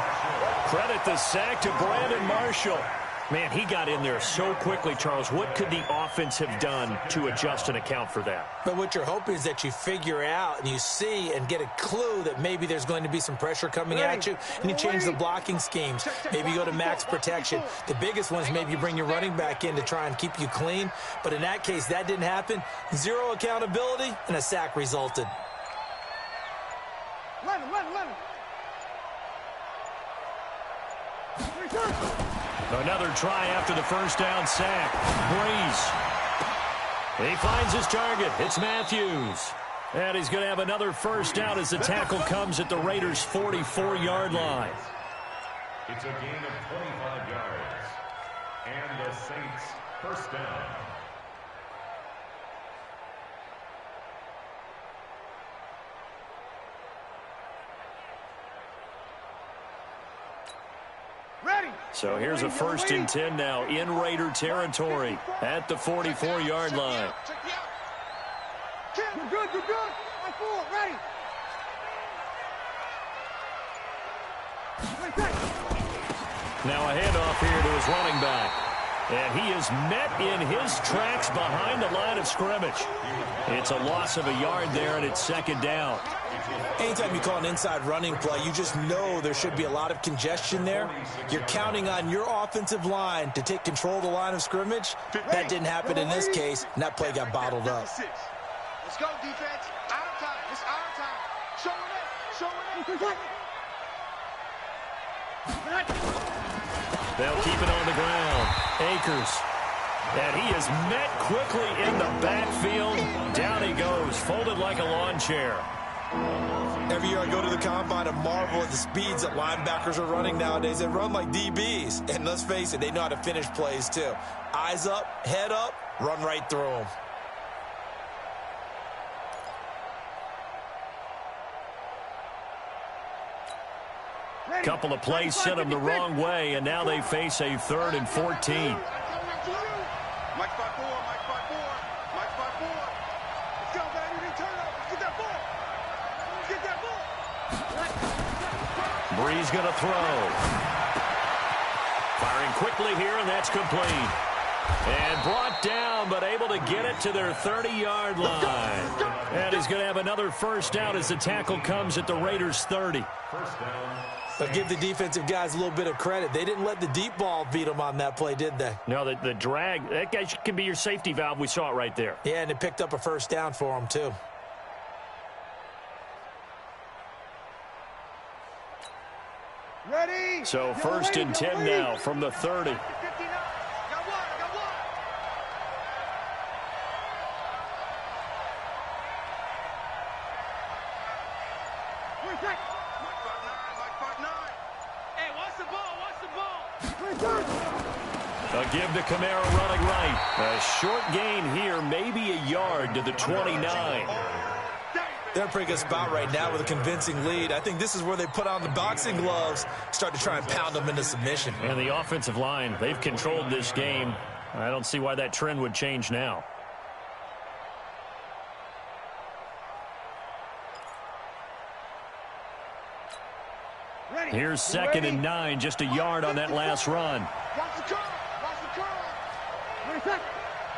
Credit the sack to Brandon Marshall. Man, he got in there so quickly, Charles. What could the offense have done to adjust and account for that? But what you're hoping is that you figure out and you see and get a clue that maybe there's going to be some pressure coming at you, and you change the blocking schemes. Maybe you go to max protection. The biggest one is maybe you bring your running back in to try and keep you clean. But in that case, that didn't happen. 0 accountability, and a sack resulted. 11. Another try after the 1st down sack. Breeze. He finds his target. It's Matthews. And he's going to have another 1st down as the tackle comes at the Raiders' 44-yard line. It's a gain of 25 yards. And the Saints' 1st down. So here's a 1st and 10 now in Raider territory at the 44-yard line. You're good. On 4, ready. Now a handoff here to his running back. And he is met in his tracks behind the line of scrimmage. It's a loss of a yard there, and it's 2nd down. Anytime you call an inside running play, you just know there should be a lot of congestion there. You're counting on your offensive line to take control of the line of scrimmage. That didn't happen in this case, and that play got bottled up. Let's go, defense. Our time. It's our time. Show it. They'll keep it on the ground. Akers. And he is met quickly in the backfield. Down he goes, folded like a lawn chair. Every year I go to the combine and marvel at the speeds that linebackers are running nowadays. They run like DBs. And let's face it, they know how to finish plays too. Eyes up, head up, run right through them. Couple of plays sent them the wrong way, and now they face a 3rd and 14. Mike 5-4. Let's go, baby. Turn up. Get that ball. Breeze going to throw. Firing quickly here, and that's complete. And brought down, but able to get it to their 30-yard line. And he's going to have another 1st down as the tackle comes at the Raiders' 30. 1st down, But give the defensive guys a little bit of credit. They didn't let the deep ball beat them on that play, did they? No, the drag, that guy can be your safety valve. We saw it right there. Yeah, and it picked up a first down for them, too. Ready? So first and 10 now from the 30. A give to Kamara running right. A short gain here, maybe a yard to the 29. They're in a pretty good spot right now with a convincing lead. I think this is where they put on the boxing gloves, start to try and pound them into submission. And the offensive line, they've controlled this game. I don't see why that trend would change now. Here's 2nd and 9, just a yard on that last run. Watch the curl. Watch the curl. 20 seconds.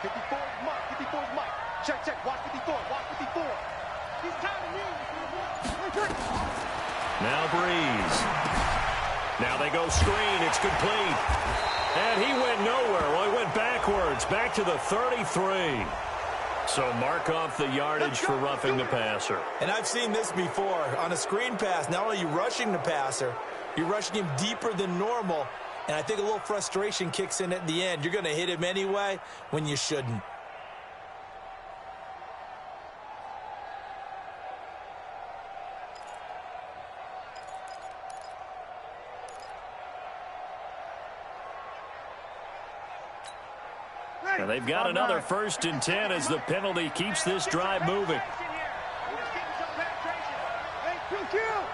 54 is Mike. 54 is Mike. Check, check. Watch 54. Watch 54. He's counting you. 20 seconds. Now Breeze. Now they go screen. It's complete. And he went nowhere. Well, he went backwards. Back to the 33. So mark off the yardage for roughing the passer. And I've seen this before. On a screen pass, not only are you rushing the passer, you're rushing him deeper than normal. And I think a little frustration kicks in at the end. You're going to hit him anyway when you shouldn't. Now they've got another 1st and 10 as the penalty keeps this drive moving. Hey, two kill.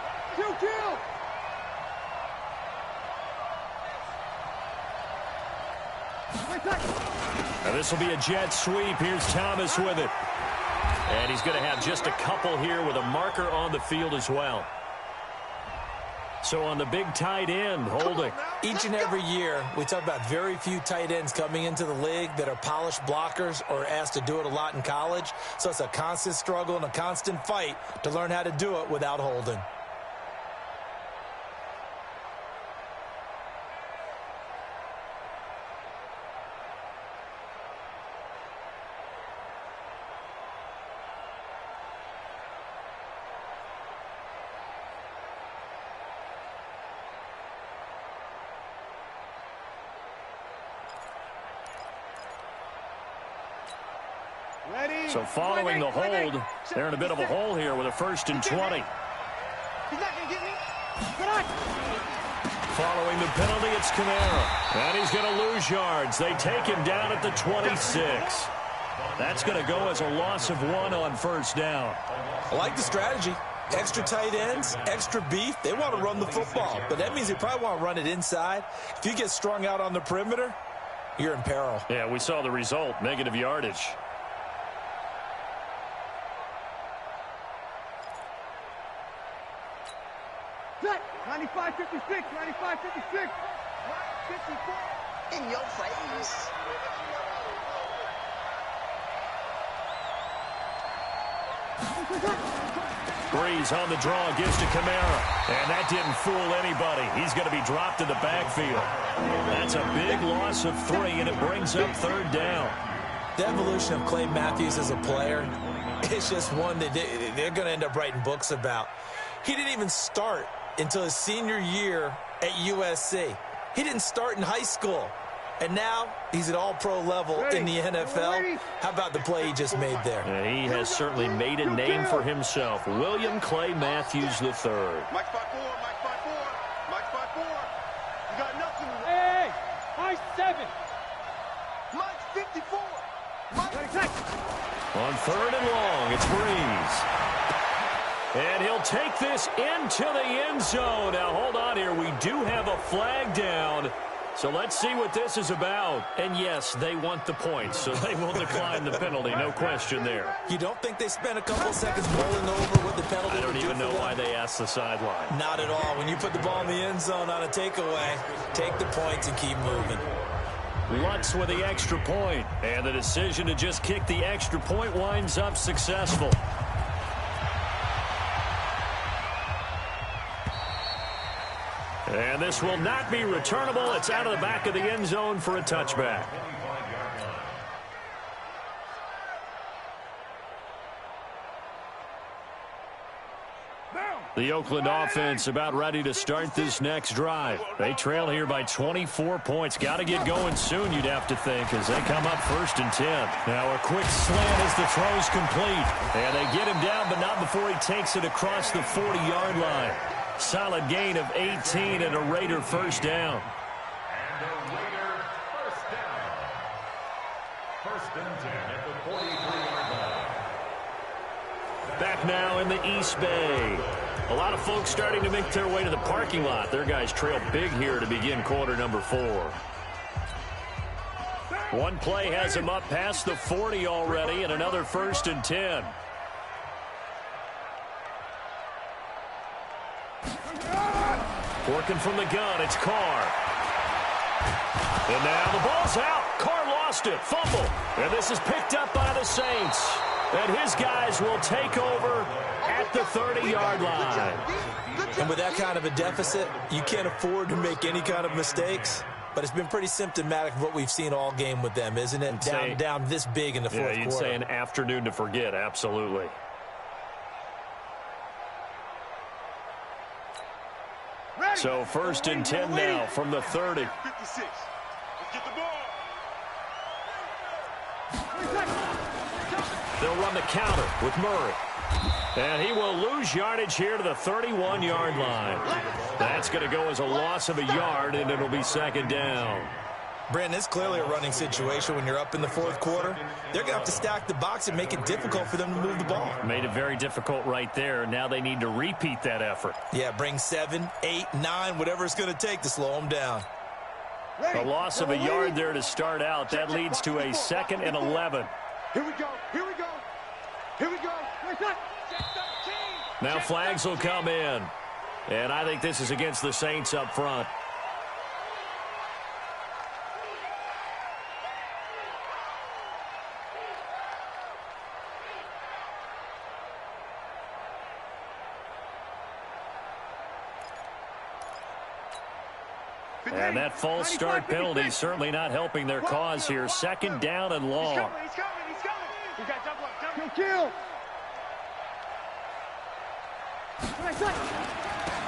Now this will be a jet sweep. Here's Thomas with it. And he's going to have just a couple here with a marker on the field as well. So on the big tight end, holding. Each and every year, we talk about very few tight ends coming into the league that are polished blockers or asked to do it a lot in college. So it's a constant struggle and a constant fight to learn how to do it without holding. So following the hold, they're in a bit of a hole here with a 1st and 20. He's not going to get me. Following the penalty, it's Kamara. And he's going to lose yards. They take him down at the 26. That's going to go as a loss of 1 on 1st down. I like the strategy. Extra tight ends, extra beef. They want to run the football, but that means they probably want to run it inside. If you get strung out on the perimeter, you're in peril. Yeah, we saw the result, negative yardage. Set. 95-56. 95-56. 54. In your face. Breeze on the draw, gives to Kamara. And that didn't fool anybody. He's going to be dropped in the backfield. That's a big loss of 3, and it brings up 3rd down. The evolution of Clay Matthews as a player, it's just one that they're going to end up writing books about. He didn't even start until his senior year at USC. He didn't start in high school. And now he's at all-pro level in the NFL. How about the play he just made there? Yeah, he has certainly made a name for himself. William Clay Matthews III. Mike 5-4. Mike 5-4. Mike 5-4. You got nothing. Hey, Mike 7. Mike 54. Mike. On 3rd and long, it's Breeze. And he'll take this into the end zone. Now, hold on here. We do have a flag down. So let's see what this is about. And yes, they want the points, so they will decline the penalty. No question there. You don't think they spent a couple of seconds mulling over what the penalty I don't would do even know for them? why they asked the sideline. Not at all. When you put the ball in the end zone on a takeaway, take the points and keep moving. Lutz with the extra point. And the decision to just kick the extra point winds up successful. And this will not be returnable. It's out of the back of the end zone for a touchback. The Oakland offense about ready to start this next drive. They trail here by 24 points. Got to get going soon, you'd have to think, as they come up 1st and 10. Now a quick slant as the throw's complete. And they get him down, but not before he takes it across the 40-yard line. Solid gain of 18 and a Raider first down. And a Raider first down. 1st and 10 at the 43-yard line. Back now in the East Bay. A lot of folks starting to make their way to the parking lot. Their guys trail big here to begin quarter number 4. One play has him up past the 40 already, and another 1st and 10. Working from the gun, it's Carr. And now the ball's out. Carr lost it. Fumble. And this is picked up by the Saints. And his guys will take over at the 30-yard line. And with that kind of a deficit, you can't afford to make any kind of mistakes. But it's been pretty symptomatic of what we've seen all game with them, isn't it? Down this big in the fourth quarter. You'd say an afternoon to forget, absolutely. So 1st and 10 now from the 30. 56. Let's get the ball. They'll run the counter with Murray. And he will lose yardage here to the 31-yard line. That's going to go as a loss of a yard, and it'll be 2nd down. Brandon, it's clearly a running situation when you're up in the fourth quarter. They're going to have to stack the box and make it difficult for them to move the ball. Made it very difficult right there. Now they need to repeat that effort. Yeah, bring 7, 8, 9, whatever it's going to take to slow them down. A loss of a yard there to start out. That leads to a 2nd and 11. Here we go. Here we go. Here we go. Now flags will come in. And I think this is against the Saints up front. And that false start penalty certainly not helping their cause here. 2nd down and long. He's coming. He's coming. We got double up. Kill.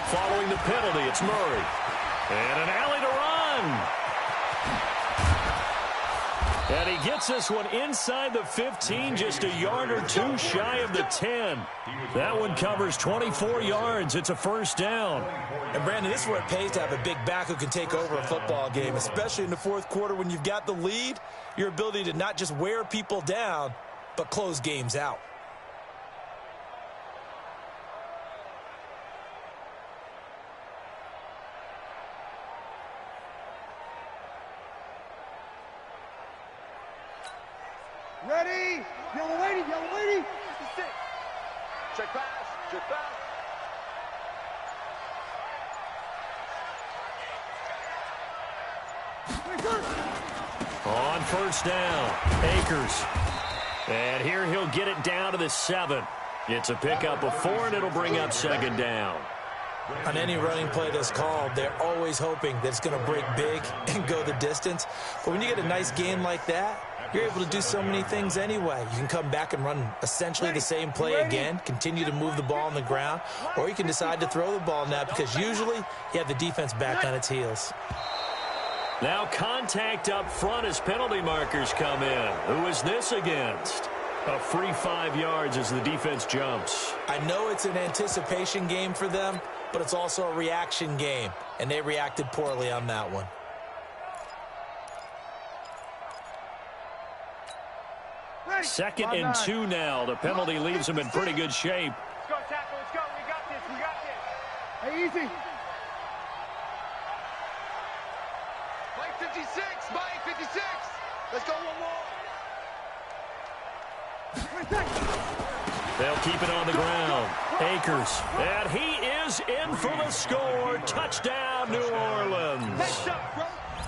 Following the penalty, it's Murray. And an alley to run. And he gets this one inside the 15, just a yard or 2 shy of the 10. That one covers 24 yards. It's a 1st down. And, Brandon, this is where it pays to have a big back who can take over a football game, especially in the fourth quarter when you've got the lead, your ability to not just wear people down, but close games out. Ready? Yellow lady. 56. Check pass. On 1st down, Akers. And here he'll get it down to the 7. It's a pickup of 4, and it'll bring up 2nd down. On any running play that's called, they're always hoping that it's going to break big and go the distance. But when you get a nice gain like that, you're able to do so many things anyway. You can come back and run essentially the same play again, continue to move the ball on the ground, or you can decide to throw the ball now because usually you have the defense back on its heels. Now contact up front as penalty markers come in. Who is this against? A free 5 yards as the defense jumps. I know it's an anticipation game for them, but it's also a reaction game, and they reacted poorly on that one. Second and 2 now. The penalty leaves them in pretty good shape. Let's go, tackle. Let's go. We got this. Hey, easy. Mike 56. Mike 56. Let's go one more. They'll keep it on the ground. Akers. And he is in for the score. Touchdown, New Orleans.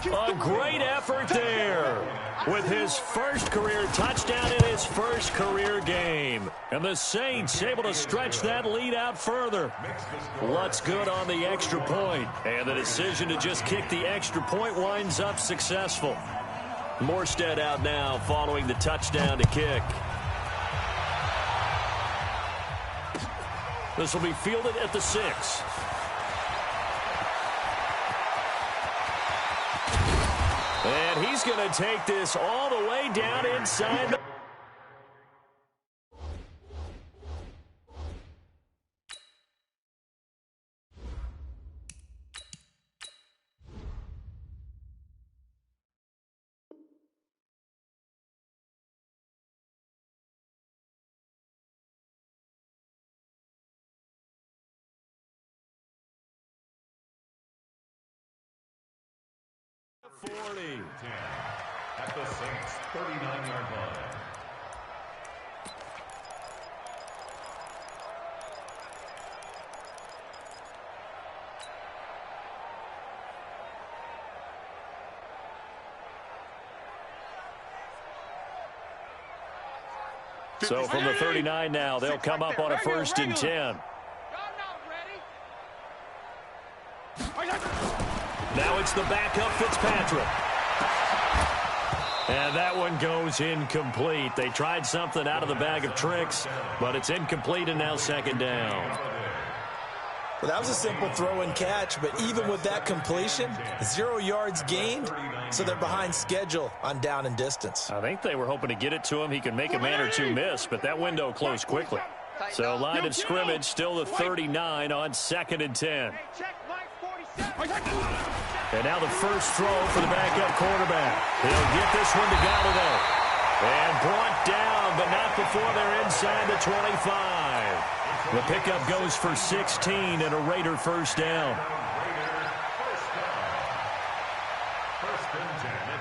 A great effort there with his first career touchdown in his first career game. And the Saints able to stretch that lead out further. Lutz good on the extra point. And the decision to just kick the extra point winds up successful. Morstead out now following the touchdown to kick. This will be fielded at the 6. And he's going to take this all the way down inside the... At the Saints' 39-yard line. So from the 39 now, they'll come up on a 1st and 10. Now it's the backup Fitzpatrick. And that one goes incomplete. They tried something out of the bag of tricks, but it's incomplete and now 2nd down. Well, that was a simple throw and catch, but even with that completion, 0 yards gained, so they're behind schedule on down and distance. I think they were hoping to get it to him. He could make a man or two miss, but that window closed quickly. So line of scrimmage still the 39 on 2nd and 10. And now the first throw for the backup quarterback. He'll get this one to Galladay. And brought down, but not before they're inside the 25. The pickup goes for 16 and a Raider 1st down.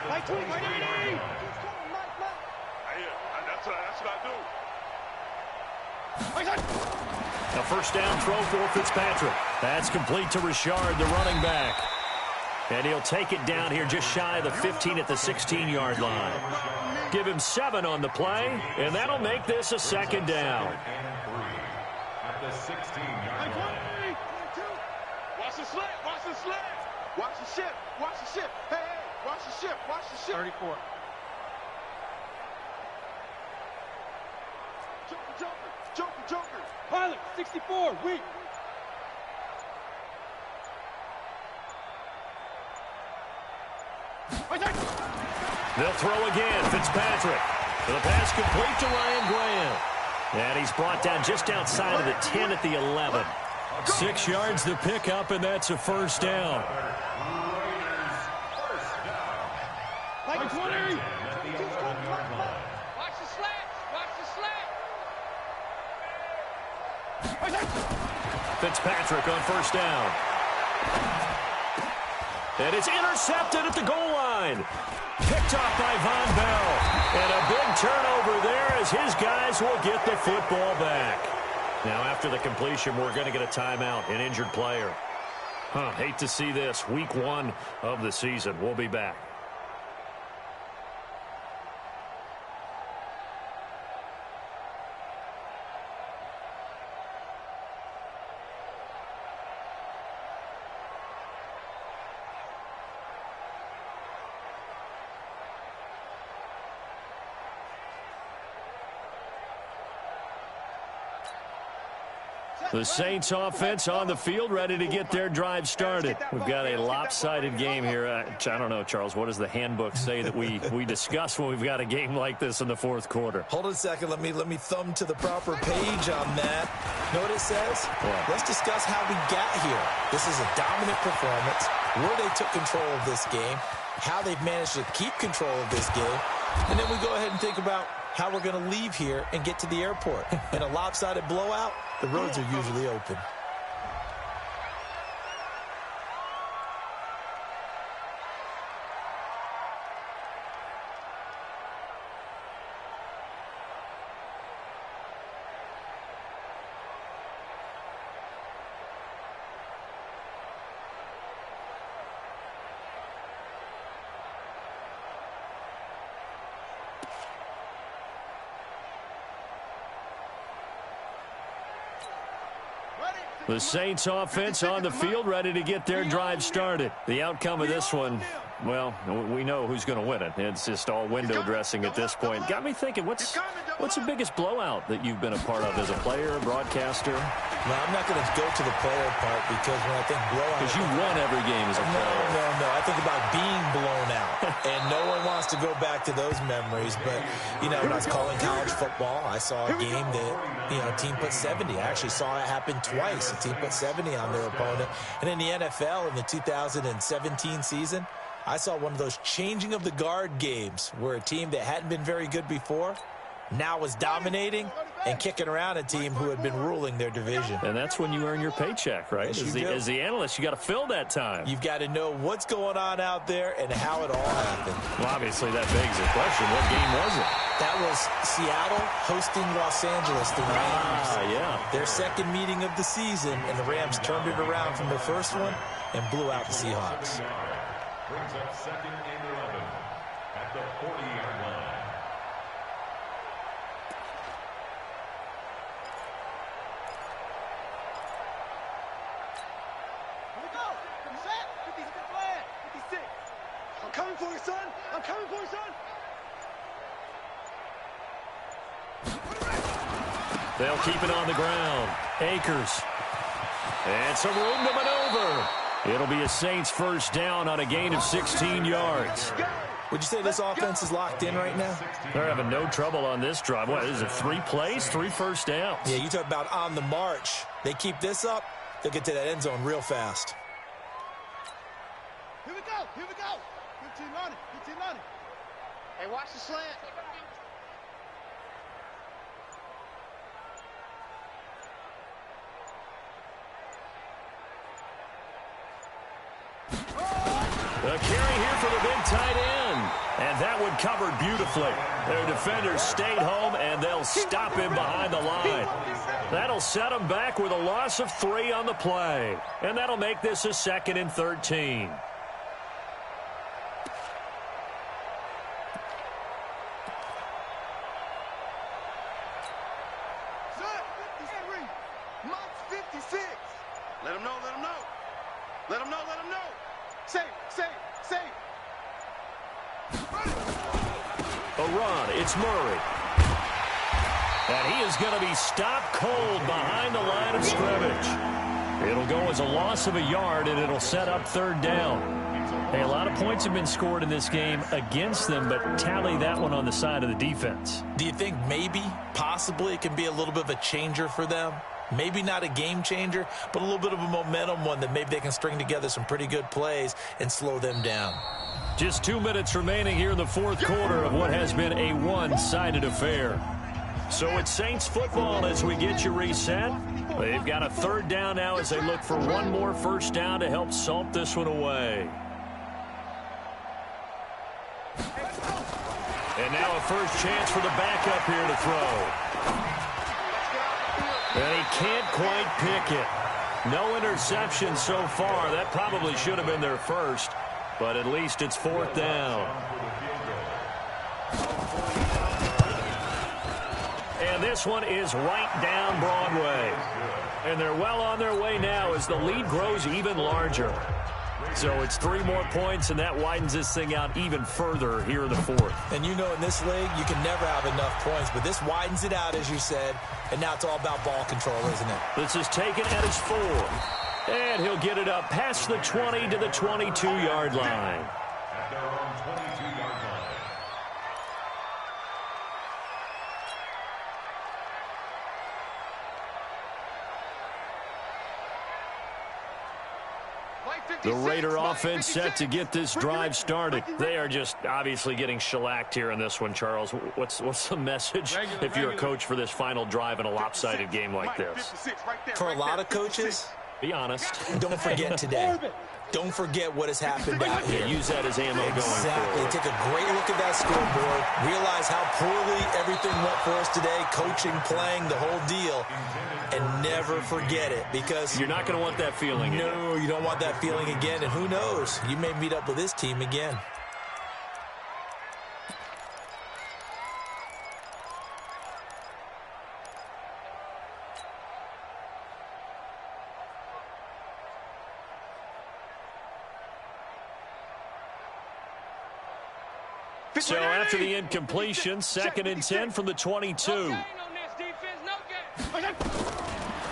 That's what I do. A 1st down throw for Fitzpatrick. That's complete to Richard, the running back. And he'll take it down here just shy of the 15 at the 16-yard line. Give him 7 on the play, and that'll make this a 2nd down. At the 16-yard line. Watch the slant, watch the slant. Watch the ship, watch the ship. Hey, watch the ship, watch the ship. 34. Joker. Pilot, 64, weak. They'll throw again. Fitzpatrick. The pass complete to Ryan Graham. And he's brought down just outside of the 10 at the 11. 6 yards the pickup, and that's a 1st down. Like 20. Watch the slats. Watch the slats. Fitzpatrick on 1st down. And it's intercepted at the goal line. Picked off by Von Bell. And a big turnover there as his guys will get the football back. Now after the completion, we're going to get a timeout, an injured player. Hate to see this. Week 1 of the season. We'll be back. The Saints offense on the field, ready to get their drive started. We've got a lopsided game here. I don't know, Charles, what does the handbook say that we discuss when we've got a game like this in the 4th quarter? Hold on a second. Let me thumb to the proper page on that. Know what it says? What? Let's discuss how we got here. This is a dominant performance, where they took control of this game, how they've managed to keep control of this game, and then we go ahead and think about how we're going to leave here and get to the airport. In a lopsided blowout, the roads are usually open. The Saints offense on the field, ready to get their drive started. The outcome of this one, well, we know who's going to win it. It's just all window dressing at this point. Got me thinking, what's the biggest blowout that you've been a part of as a player, broadcaster? No, I'm not going to go to the player part because when I think blowout... Because you won every game as a player. No. I think about being blown out. And no one wants to go back to those memories. But, you know, when I was calling college football, I saw a game that, you know, a team put 70. I actually saw it happen twice. A team put 70 on their opponent. And in the NFL in the 2017 season, I saw one of those changing of the guard games where a team that hadn't been very good before now was dominating and kicking around a team who had been ruling their division. And that's when you earn your paycheck, right? As the analyst, you got to fill that time. You've got to know what's going on out there and how it all happened. Well, obviously, that begs the question, what game was it? That was Seattle hosting Los Angeles, the Rams. Yeah. Their second meeting of the season, and the Rams turned it around from their first one and blew out the Seahawks. Brings up second and 11 at the 40-yard line. I'm coming for you, son. I'm coming for you, son. They'll keep it on the ground. Akers. And some room to maneuver. It'll be a Saints first down on a gain of 16 yards. Would you say this offense is locked in right now? They're having no trouble on this drive. What is it, 3 plays, 3 first downs? Yeah, you talk about on the march. They keep this up, they'll get to that end zone real fast. Here we go. 15 on it. Hey, watch the slant. A carry here for the big tight end. And that one covered beautifully. Their defenders stayed home, and they'll stop him behind the line. That'll set them back with a loss of 3 on the play. And that'll make this a 2nd and 13. It's Murray. And he is going to be stopped cold behind the line of scrimmage. It'll go as a loss of a yard, and it'll set up 3rd down. Hey, a lot of points have been scored in this game against them, but tally that one on the side of the defense. Do you think maybe, possibly, it can be a little bit of a changer for them? Maybe not a game changer, but a little bit of a momentum one that maybe they can string together some pretty good plays and slow them down. Just 2 minutes remaining here in the 4th quarter of what has been a one-sided affair. So it's Saints football as we get you reset. They've got a 3rd down now as they look for one more first down to help salt this one away. And now a first chance for the backup here to throw. And he can't quite pick it. No interception so far. That probably should have been their first. But at least it's 4th down. And this one is right down Broadway. And they're well on their way now as the lead grows even larger. So it's 3 more points, and that widens this thing out even further here in the 4th. And you know in this league, you can never have enough points, but this widens it out, as you said, and now it's all about ball control, isn't it? This is taken at his 4. And he'll get it up past the 20 to the 22-yard line. At their own 22-yard line. The Raider offense set to get this drive started. They are just obviously getting shellacked here in this one, Charles. What's the message if you're a coach for this final drive in a lopsided game like this? For a lot of coaches, be honest. Don't forget today. Don't forget what has happened out here. Use that as ammo going forward. Take a great look at that scoreboard. Realize how poorly everything went for us today. Coaching, playing, the whole deal. And never forget it, because you're not going to want that feeling again. No, you don't want that feeling again. And who knows? You may meet up with this team again. So after the incompletion, 2nd and 10 from the 22.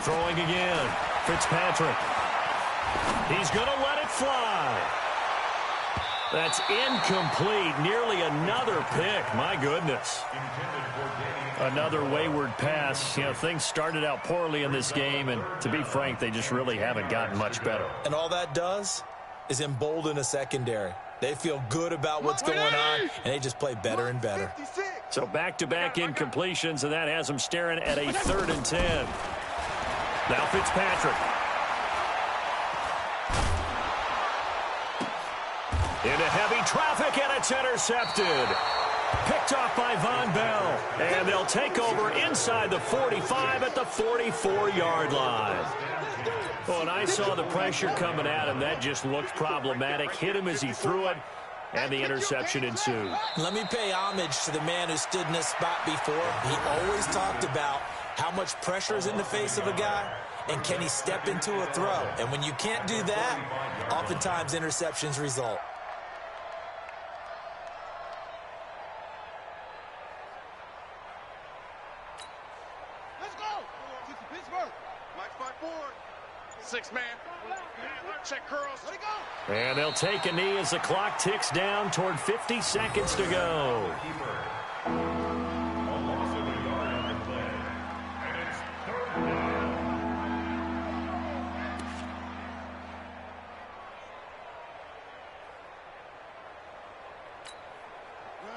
Throwing again. Fitzpatrick. He's going to let it fly. That's incomplete. Nearly another pick. My goodness. Another wayward pass. You know, things started out poorly in this game, and to be frank, they just really haven't gotten much better. And all that does is embolden a secondary. They feel good about what's going on, and they just play better and better. So back-to-back incompletions, and that has them staring at a 3rd and 10. Now Fitzpatrick. Into heavy traffic, and it's intercepted. Picked off by Von Bell. And they'll take over inside the 45 at the 44-yard line. Well, and I saw the pressure coming at him. That just looked problematic. Hit him as he threw it, and the interception ensued. Let me pay homage to the man who stood in this spot before. He always talked about how much pressure is in the face of a guy, and can he step into a throw. And when you can't do that, oftentimes interceptions result. Six-man. Check curls. And they'll take a knee as the clock ticks down toward 50 seconds to go.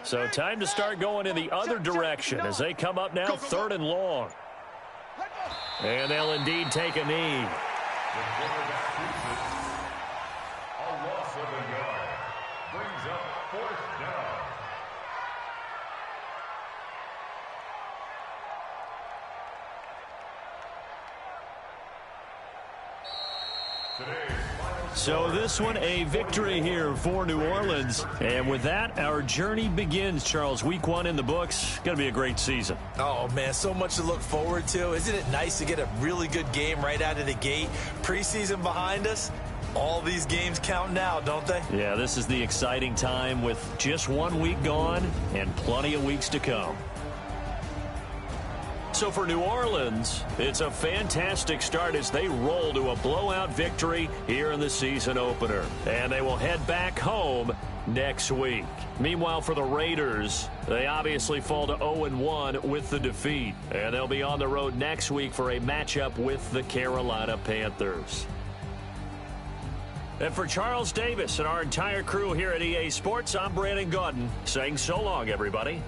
So time to start going in the other direction as they come up now 3rd and long. And they'll indeed take a knee. A loss of a yard brings up 4th down. So this one a victory here for New Orleans. And with that, our journey begins, Charles. Week 1 in the books. Going to be a great season. Oh, man, so much to look forward to. Isn't it nice to get a really good game right out of the gate? Preseason behind us. All these games count now, don't they? Yeah, this is the exciting time with just 1 week gone and plenty of weeks to come. So for New Orleans, it's a fantastic start as they roll to a blowout victory here in the season opener. And they will head back home next week. Meanwhile, for the Raiders, they obviously fall to 0-1 with the defeat. And they'll be on the road next week for a matchup with the Carolina Panthers. And for Charles Davis and our entire crew here at EA Sports, I'm Brandon Gaudin saying so long, everybody.